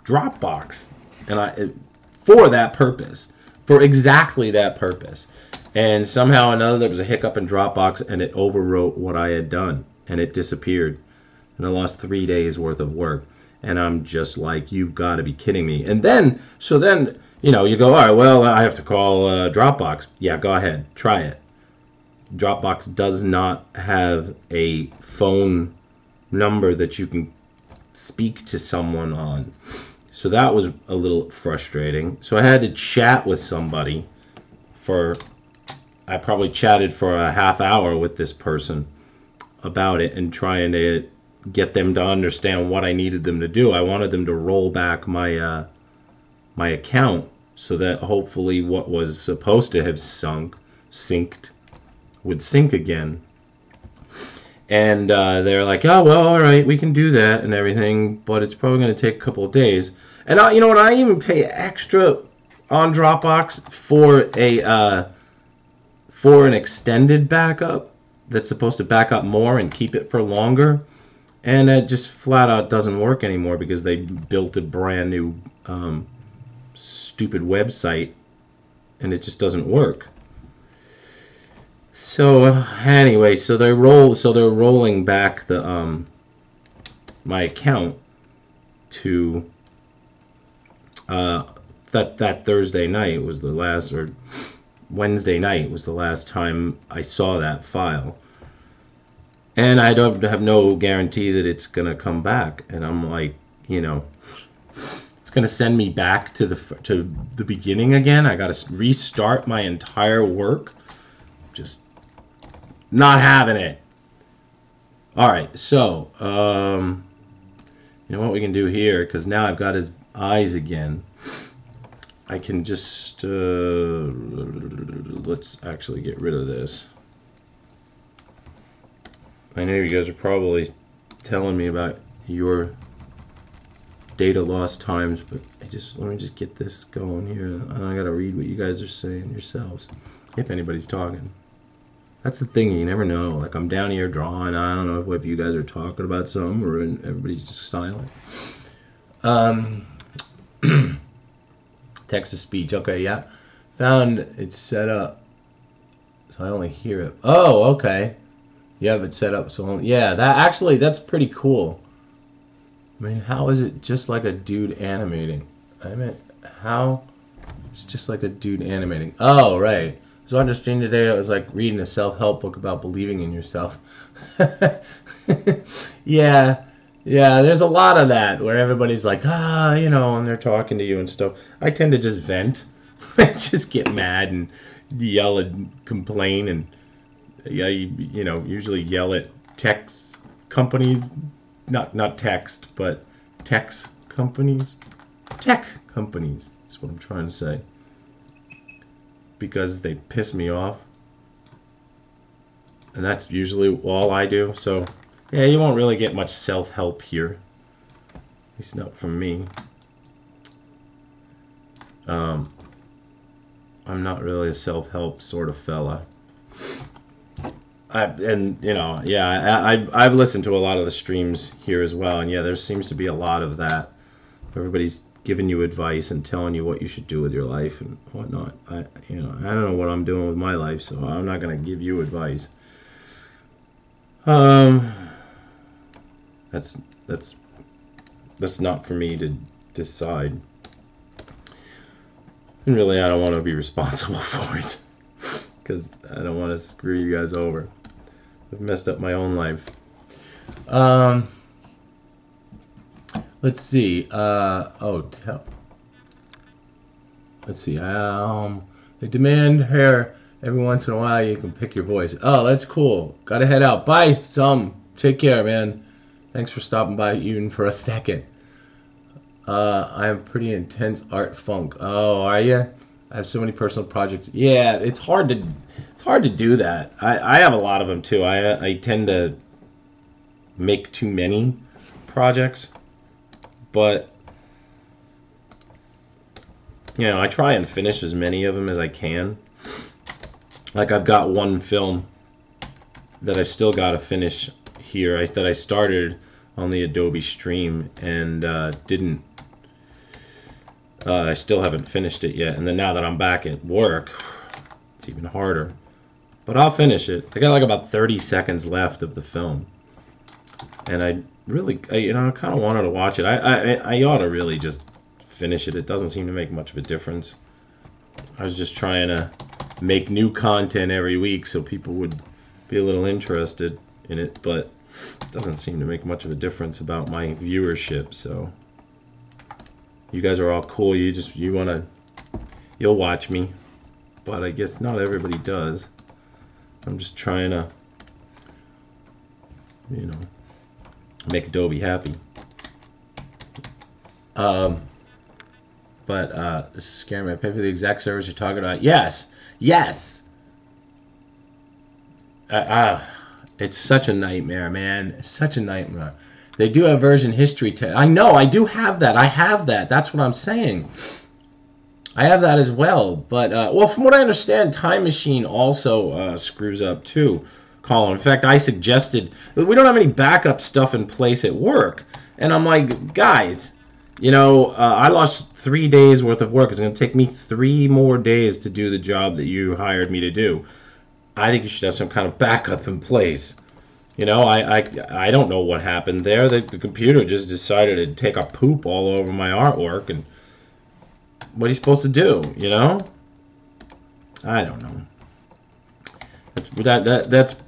Dropbox, and for that purpose, for exactly that purpose, and somehow or another there was a hiccup in Dropbox, and it overwrote what I had done, and it disappeared, and I lost 3 days worth of work. And I'm just like, you've got to be kidding me. And then, you go, all right, well, I have to call Dropbox. Yeah, go ahead, try it. Dropbox does not have a phone number that you can speak to someone on. So that was a little frustrating. So I had to chat with somebody I probably chatted for a half hour with this person about it and trying to get them to understand what I needed them to do. I wanted them to roll back my my account so that hopefully what was supposed to have synced would sync again. And they're like, oh, well, all right, we can do that and everything, but it's probably going to take a couple of days. And you know what? I even pay extra on Dropbox for an extended backup that's supposed to back up more and keep it for longer. And it just flat out doesn't work anymore because they built a brand new stupid website, and it just doesn't work. So anyway, so they're rolling back the my account to that Thursday night was the last, or Wednesday night was the last time I saw that file. And I don't have no guarantee that it's gonna come back. And I'm like, you know, it's gonna send me back to the beginning again. I gotta restart my entire work. Just not having it. All right, so you know what we can do here, because now I've got his eyes again. I can just let's actually get rid of this. I know you guys are probably telling me about your data loss times, but let me just get this going here. I gotta read what you guys are saying yourselves, if anybody's talking. That's the thing, you never know. Like, I'm down here drawing. I don't know if you guys are talking about something or everybody's just silent. Text to speech. Okay, yeah. Found it's set up, so I only hear it. Oh, okay. You have it set up so only, yeah. That's pretty cool. I mean, how is it just like a dude animating? I meant, how? It's just like a dude animating. Oh, right. So on the stream today, I was like reading a self-help book about believing in yourself. Yeah, there's a lot of that where everybody's like, you know, and they're talking to you and stuff. I tend to just vent. I just get mad and yell and complain, and yeah, you know, usually yell at tech companies, not text, but tech companies. Tech companies is what I'm trying to say. Because they piss me off, and that's usually all I do. So yeah, you won't really get much self-help here, at least not from me. I'm not really a self-help sort of fella. I've listened to a lot of the streams here as well, and yeah, there seems to be a lot of that. Everybody's giving you advice and telling you what you should do with your life and whatnot. I don't know what I'm doing with my life, so I'm not going to give you advice. That's not for me to decide. And really, I don't want to be responsible for it, because I don't want to screw you guys over. I've messed up my own life. Let's see. Let's see. They demand here every once in a while you can pick your voice. Oh, that's cool. Gotta head out. Bye, take care, man. Thanks for stopping by even for a second. I have pretty intense art funk. Oh, are you? I have so many personal projects. Yeah, it's hard to do that. I have a lot of them too. I tend to make too many projects. But, you know, I try and finish as many of them as I can. Like, I've got one film that I've still got to finish here that I started on the Adobe Stream and didn't. I still haven't finished it yet. And then now that I'm back at work, it's even harder. But I'll finish it. I got like about 30 seconds left of the film. And I kind of wanted to watch it. I ought to really just finish it. It doesn't seem to make much of a difference. I was just trying to make new content every week so people would be a little interested in it, but it doesn't seem to make much of a difference about my viewership. So you guys are all cool. You'll watch me, but I guess not everybody does. I'm just trying to, you know, Make Adobe happy. But this is scaring me. I pay for the exact service you're talking about. Yes. Yes. It's such a nightmare, man. It's such a nightmare. They do have version history. I know. I do have that. I have that. That's what I'm saying. I have that as well. But, well, from what I understand, Time Machine also screws up too, Colin. In fact, I suggested, we don't have any backup stuff in place at work. And I'm like, guys, you know, I lost 3 days worth of work. It's going to take me 3 more days to do the job that you hired me to do. I think you should have some kind of backup in place. You know, I don't know what happened there. The computer just decided to take a poop all over my artwork, and what are you supposed to do, you know? I don't know. That's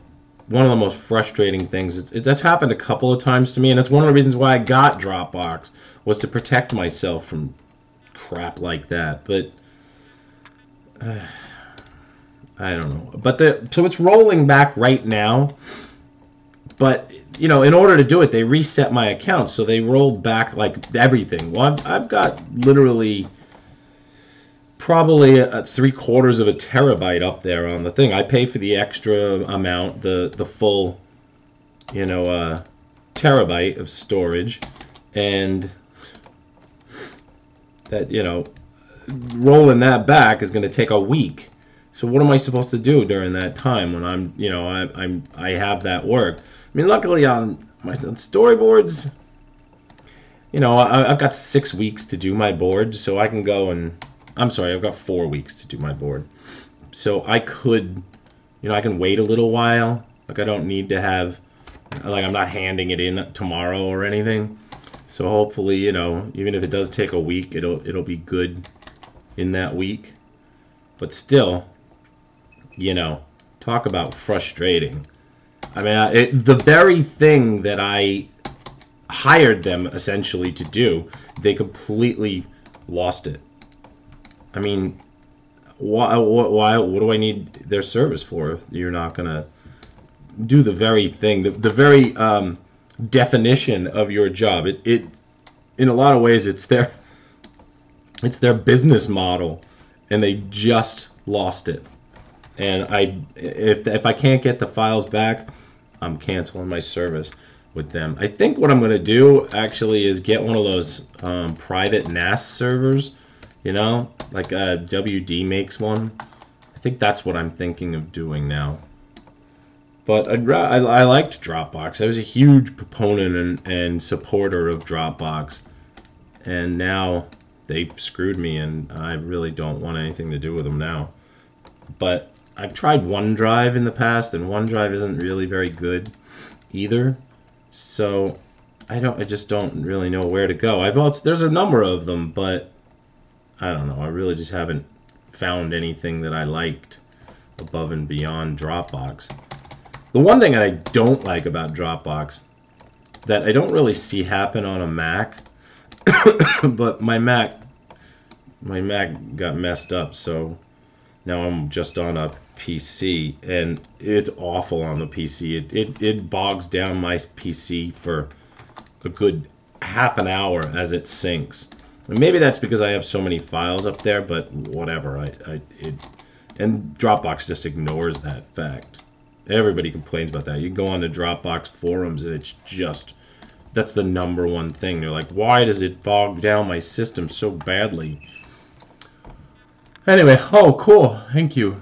one of the most frustrating things. That's happened a couple of times to me, and it's one of the reasons why I got Dropbox, was to protect myself from crap like that. But I don't know. But so it's rolling back right now. But, you know, in order to do it, they reset my account. So they rolled back, like, everything. Well, I've got literally probably 3/4 of a terabyte up there on the thing. I pay for the extra amount, the full, you know, terabyte of storage. And that, you know, rolling that back is going to take a week. So what am I supposed to do during that time when I'm, you know, I have that work? I mean, luckily on my storyboards, you know, I've got 6 weeks to do my board, so I can go and, I'm sorry, I've got 4 weeks to do my board. So I could, you know, I can wait a little while. Like, I don't need to have, like, I'm not handing it in tomorrow or anything. So hopefully, you know, even if it does take a week, it'll be good in that week. But still, you know, talk about frustrating. I mean, the very thing that I hired them essentially to do, they completely lost it. I mean, why? What do I need their service for if you're not gonna do the very thing, the very definition of your job? It in a lot of ways, it's their business model, and they just lost it. And if I can't get the files back, I'm canceling my service with them. I think what I'm going to do actually is get one of those private NAS servers, you know, like WD makes one. I think that's what I'm thinking of doing now. But I liked Dropbox. I was a huge proponent and supporter of Dropbox. And now they screwed me, and I really don't want anything to do with them now. But I've tried OneDrive in the past, and OneDrive isn't really very good either. So I just don't really know where to go. There's a number of them, but I don't know. I really just haven't found anything that I liked above and beyond Dropbox. The one thing that I don't like about Dropbox that I don't really see happen on a Mac, but my Mac got messed up, so now I'm just on a PC, and it's awful on the PC. It bogs down my PC for a good half an hour as it syncs. And maybe that's because I have so many files up there, but whatever. And Dropbox just ignores that fact. Everybody complains about that. You go on the Dropbox forums, and it's just, that's the #1 thing. They're like, why does it bog down my system so badly? Anyway, oh, cool. Thank you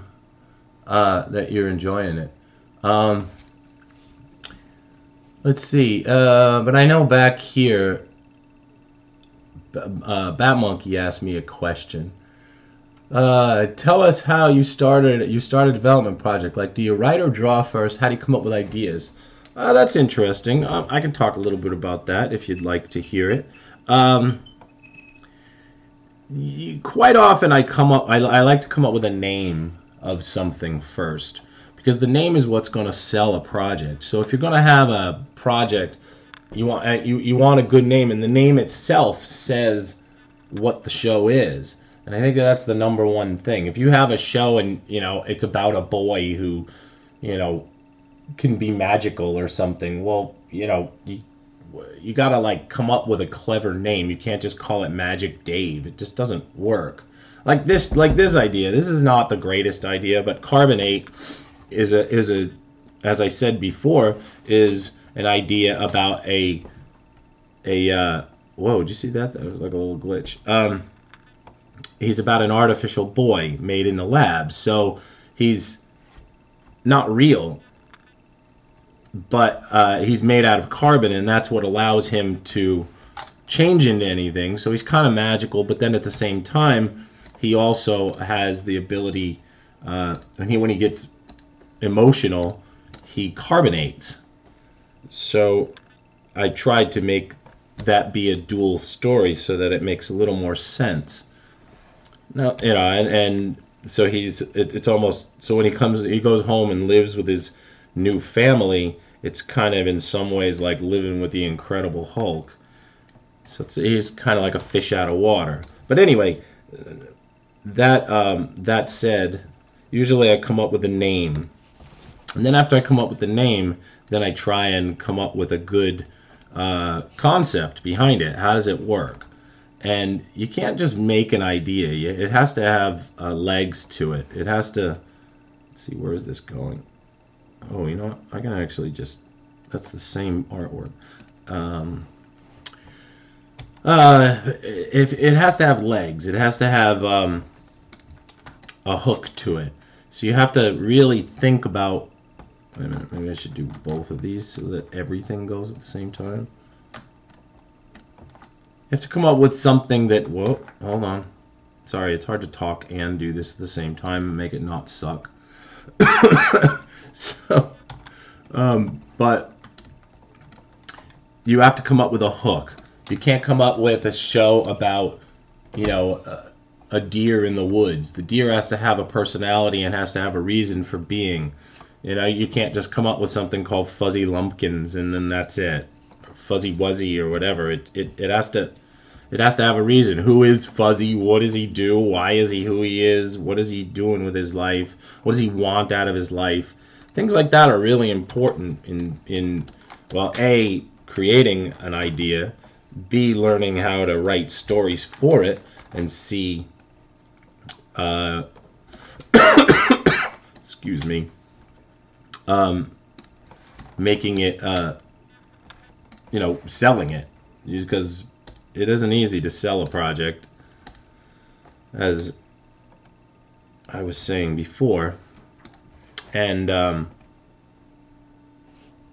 that you're enjoying it. Let's see. But I know back here, Batmonkey asked me a question. Tell us how you started a development project. Like, do you write or draw first? How do you come up with ideas? That's interesting. I can talk a little bit about that if you'd like to hear it. Quite often I like to come up with a name of something first, because the name is what's going to sell a project. So if you're going to have a project, you want a good name, and the name itself says what the show is. And I think that's the #1 thing. If you have a show and, you know, it's about a boy who, you know, can be magical or something, well, you know, you gotta like come up with a clever name. You can't just call it Magic Dave. It just doesn't work. Like this idea. This is not the greatest idea, but carbonate is a as I said before, is an idea about a whoa, did you see that? That was like a little glitch. He's about an artificial boy made in the lab. So he's not real, but he's made out of carbon, and that's what allows him to change into anything. So he's kind of magical, but then at the same time, he also has the ability, when he gets emotional, he carbonates. So I tried to make that be a dual story so that it makes a little more sense. Now, you know, and so it's almost, so when he goes home and lives with his new family, it's kind of in some ways like living with the Incredible Hulk. So he's kind of like a fish out of water. But anyway, that said, usually I come up with a name. And then after I come up with the name, then I try and come up with a good concept behind it. How does it work? And you can't just make an idea. It has to have legs to it. It has to... Let's see, where is this going? Oh, you know what? I can actually just... That's the same artwork. If it has to have legs. It has to have a hook to it. So you have to really think about... Wait a minute, maybe I should do both of these so that everything goes at the same time. You have to come up with something that... Whoa, hold on. Sorry, it's hard to talk and do this at the same time and make it not suck. So, but you have to come up with a hook. You can't come up with a show about, you know, a deer in the woods. The deer has to have a personality and has to have a reason for being. You know, you can't just come up with something called Fuzzy Lumpkins and then that's it. Fuzzy Wuzzy or whatever. It has to have a reason. Who is Fuzzy? What does he do? Why is he who he is? What is he doing with his life? What does he want out of his life? Things like that are really important in well, A, creating an idea, B, learning how to write stories for it, and C, excuse me, making it, you know, selling it, because it isn't easy to sell a project, as I was saying before, and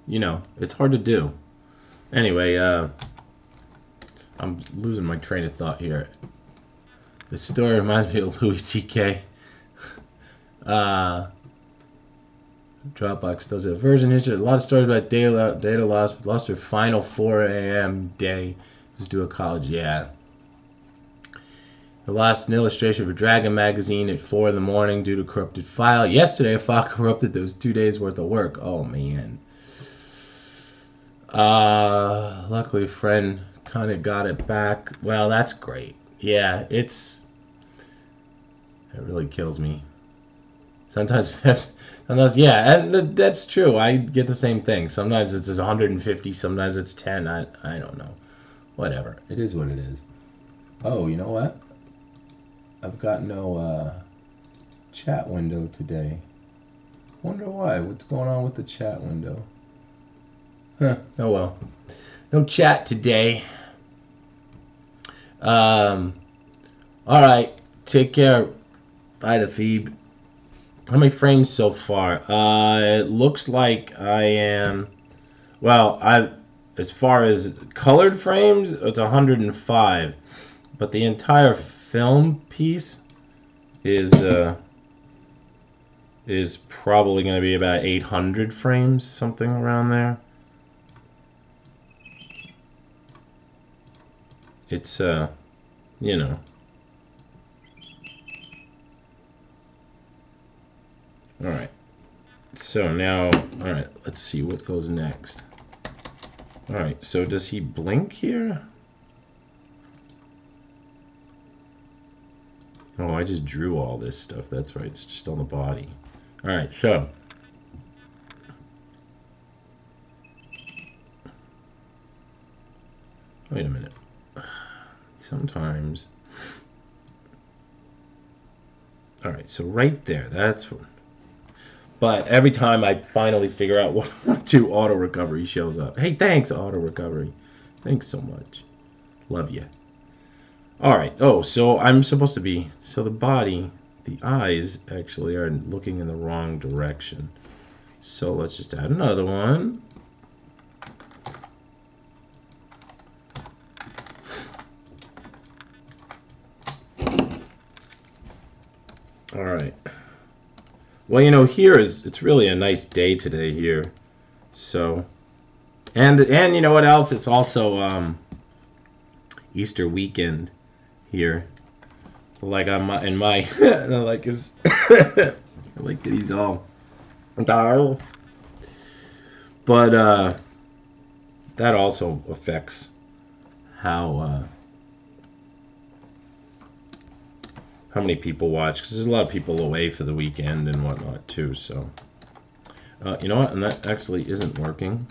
you know, it's hard to do. Anyway, I'm losing my train of thought here. The story reminds me of Louis C.K. Dropbox does a version history. A lot of stories about data lost their final 4 a.m. day. Just do a college, yeah. I lost an illustration for Dragon magazine at 4 in the morning due to corrupted file. Yesterday, a file corrupted that was 2 days worth of work. Oh man. Luckily, a friend kind of got it back. Well, that's great. Yeah, it really kills me. Sometimes, yeah, and that's true. I get the same thing. Sometimes it's 150, sometimes it's 10. I don't know. Whatever. It is what it is. Oh, you know what? I've got no chat window today. Wonder why. What's going on with the chat window? Huh. Oh well. No chat today. Alright. Take care. Bye, the Phoebe. How many frames so far? It looks like I am... Well, as far as colored frames, it's 105. But the entire film piece is probably going to be about 800 frames, something around there. It's, you know. Alright. So now, alright, let's see what goes next. Alright, so does he blink here? Oh, I just drew all this stuff. That's right, it's just on the body. Alright, so. Wait a minute. Sometimes. All right, so right there, that's what. But every time I finally figure out what to, auto recovery shows up. Hey, thanks, auto recovery. Thanks so much. Love you. All right. Oh, so I'm supposed to be. So the body, the eyes actually are looking in the wrong direction. So let's just add another one. All right. Well, you know, it's really a nice day today here. So, and you know what else? It's also Easter weekend here. Like in my like his I like that he's all dark. But that also affects how many people watch, because there's a lot of people away for the weekend and whatnot too. So you know what? And that actually isn't working.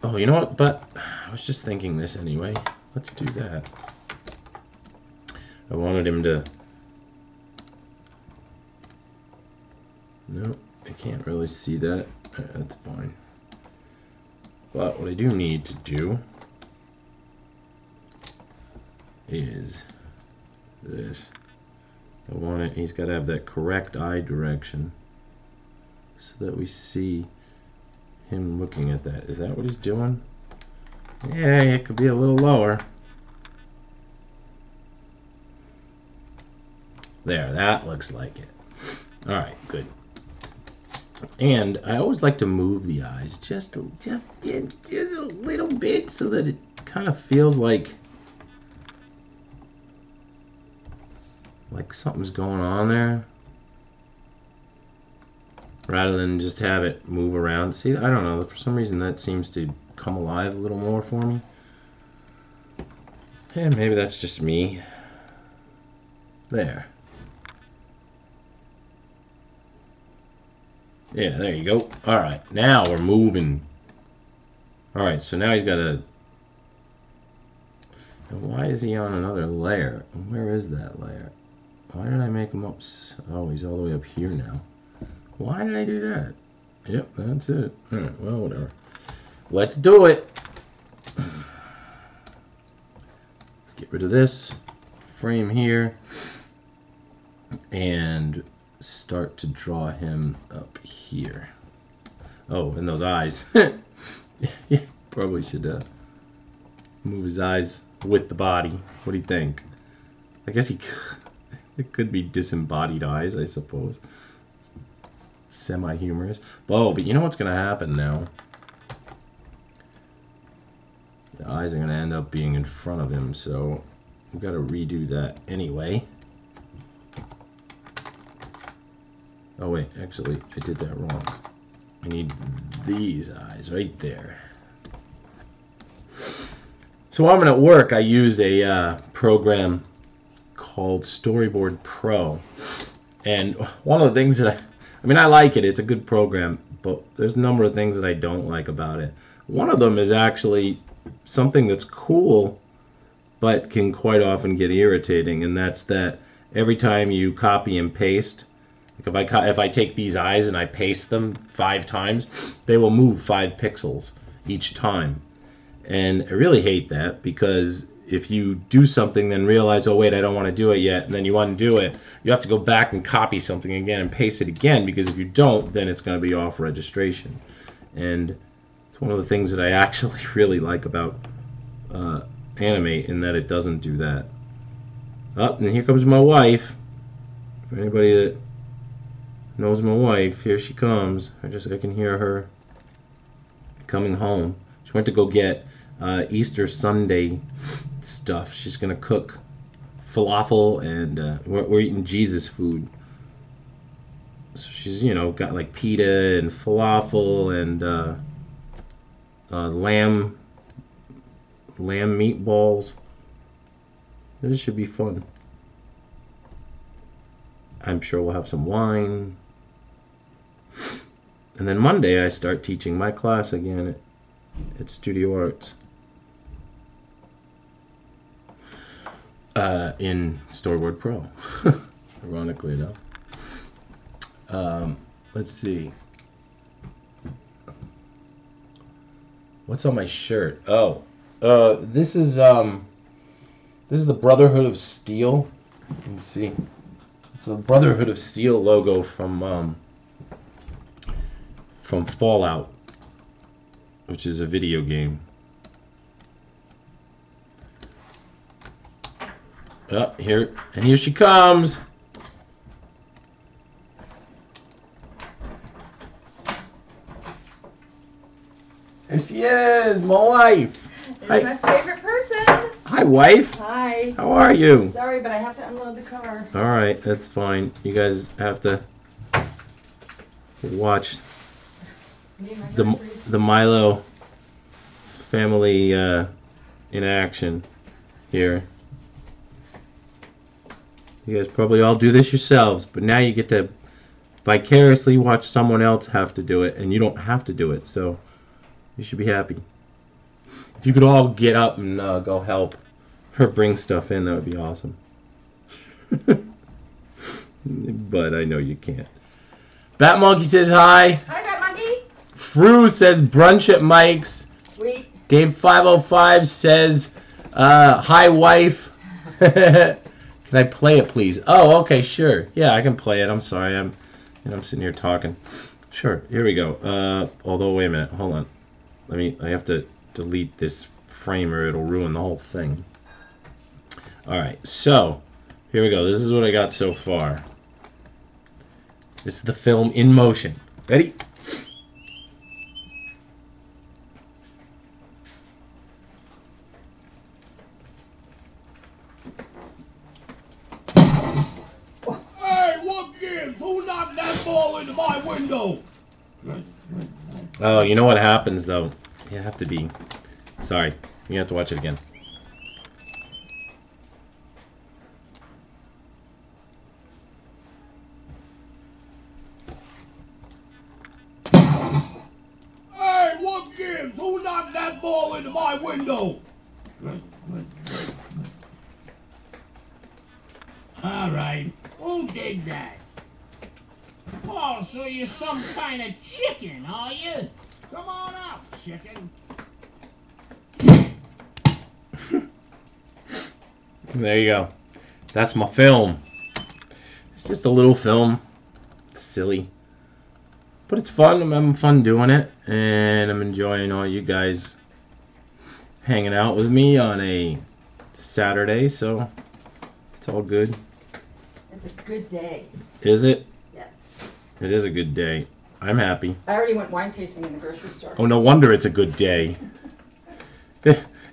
Oh, you know what? But I was just thinking this anyway. Let's do that. I wanted him to... No, I can't really see that. That's fine. But what I do need to do is this. I want it, he's got to have that correct eye direction so that we see him looking at that. Is that what he's doing? Yeah, it could be a little lower. There, that looks like it. All right, good. And I always like to move the eyes just a little bit so that it kind of feels like something's going on there, rather than just have it move around. See, I don't know, for some reason that seems to come alive a little more for me. And maybe that's just me. There. Yeah, there you go. Alright, now we're moving. Alright, so now he's got a... Why is he on another layer? Where is that layer? Why did I make him up? Oh, he's all the way up here now. Why did I do that? Yep, that's it. Alright, well, whatever. Let's do it. Let's get rid of this frame here and start to draw him up here. Oh, and those eyes. Yeah, probably should move his eyes with the body. What do you think? I guess it could be disembodied eyes, I suppose. Semi-humorous. Oh, but you know what's going to happen now? The eyes are going to end up being in front of him, so we've got to redo that anyway. Oh wait, actually, I did that wrong. I need these eyes right there. So while I'm at work, I use a program called Storyboard Pro. And one of the things that I mean, I like it. It's a good program, but there's a number of things that I don't like about it. One of them is actually something that's cool, but can quite often get irritating, and that's that every time you copy and paste, like if I take these eyes and I paste them 5 times, they will move 5 pixels each time. And I really hate that, because if you do something then realize, oh wait, I don't want to do it yet, and then you want to do it, you have to go back and copy something again and paste it again, because if you don't, then it's going to be off registration. And it's one of the things that I actually really like about Animate, in that it doesn't do that. Oh, and here comes my wife. For anybody that knows my wife, here she comes. I can hear her coming home. She went to go get Easter Sunday stuff. She's gonna cook falafel, and we're eating Jesus food. So she's, you know, got like pita and falafel and lamb meatballs. This should be fun. I'm sure we'll have some wine. And then Monday I start teaching my class again at Studio Arts. in Storyboard Pro. Ironically enough. Let's see. What's on my shirt? Oh, this is the Brotherhood of Steel. You can see it's a Brotherhood of Steel logo from Fallout, which is a video game. Here she comes. There she is, my wife. It's my favorite person. Hi, wife. Hi. How are you? Sorry, but I have to unload the car. All right, that's fine. You guys have to watch the Milo family in action here. You guys probably all do this yourselves, but now you get to vicariously watch someone else have to do it, and you don't have to do it, so you should be happy. If you could all get up and go help her bring stuff in, that would be awesome. But I know you can't. Bat Monkey says hi. Hi, Bat Monkey. Fru says brunch at Mike's. Sweet. Dave 505 says hi, wife. Can I play it, please? Oh, okay, sure. Yeah, I can play it. I'm sorry. I'm sitting here talking. Sure. Here we go. Although, wait a minute. Hold on. I have to delete this frame or it'll ruin the whole thing. All right. So, here we go. This is what I got so far. This is the film in motion. Ready? Who knocked that ball into my window? Oh, you know what happens though? You have to be. Sorry, you have to watch it again. Hey, what gives? Who knocked that ball into my window? All right, who did that? Oh, so you're some kind of chicken, are you? Come on out, chicken. There you go. That's my film. It's just a little film. It's silly. But it's fun. I'm having fun doing it. And I'm enjoying all you guys hanging out with me on a Saturday. So it's all good. It's a good day. Is it? Yes. It is a good day. I'm happy. I already went wine tasting in the grocery store. Oh, no wonder it's a good day.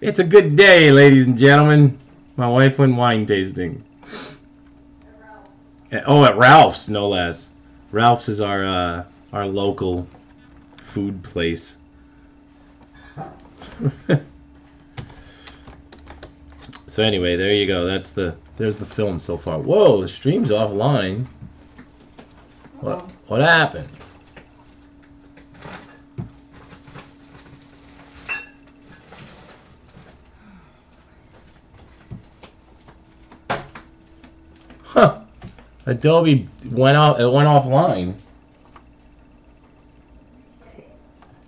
It's a good day, ladies and gentlemen. My wife went wine tasting. At Ralph's. Oh, at Ralph's, no less. Ralph's is our local food place. So anyway, there you go. There's the film so far. Whoa, the stream's offline. What happened? Huh. Adobe went off. It went offline.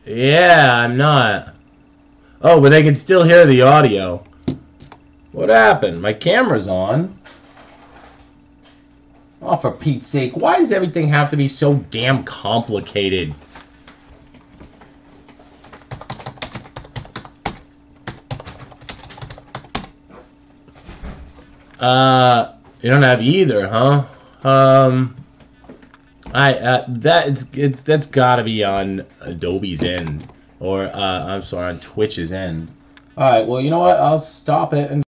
Yeah, I'm not. Oh, but they can still hear the audio. What happened? My camera's on. Oh, for Pete's sake. Why does everything have to be so damn complicated? You don't have either, huh? That's gotta be on Adobe's end. Or, I'm sorry, on Twitch's end. Alright, well, you know what? I'll stop it and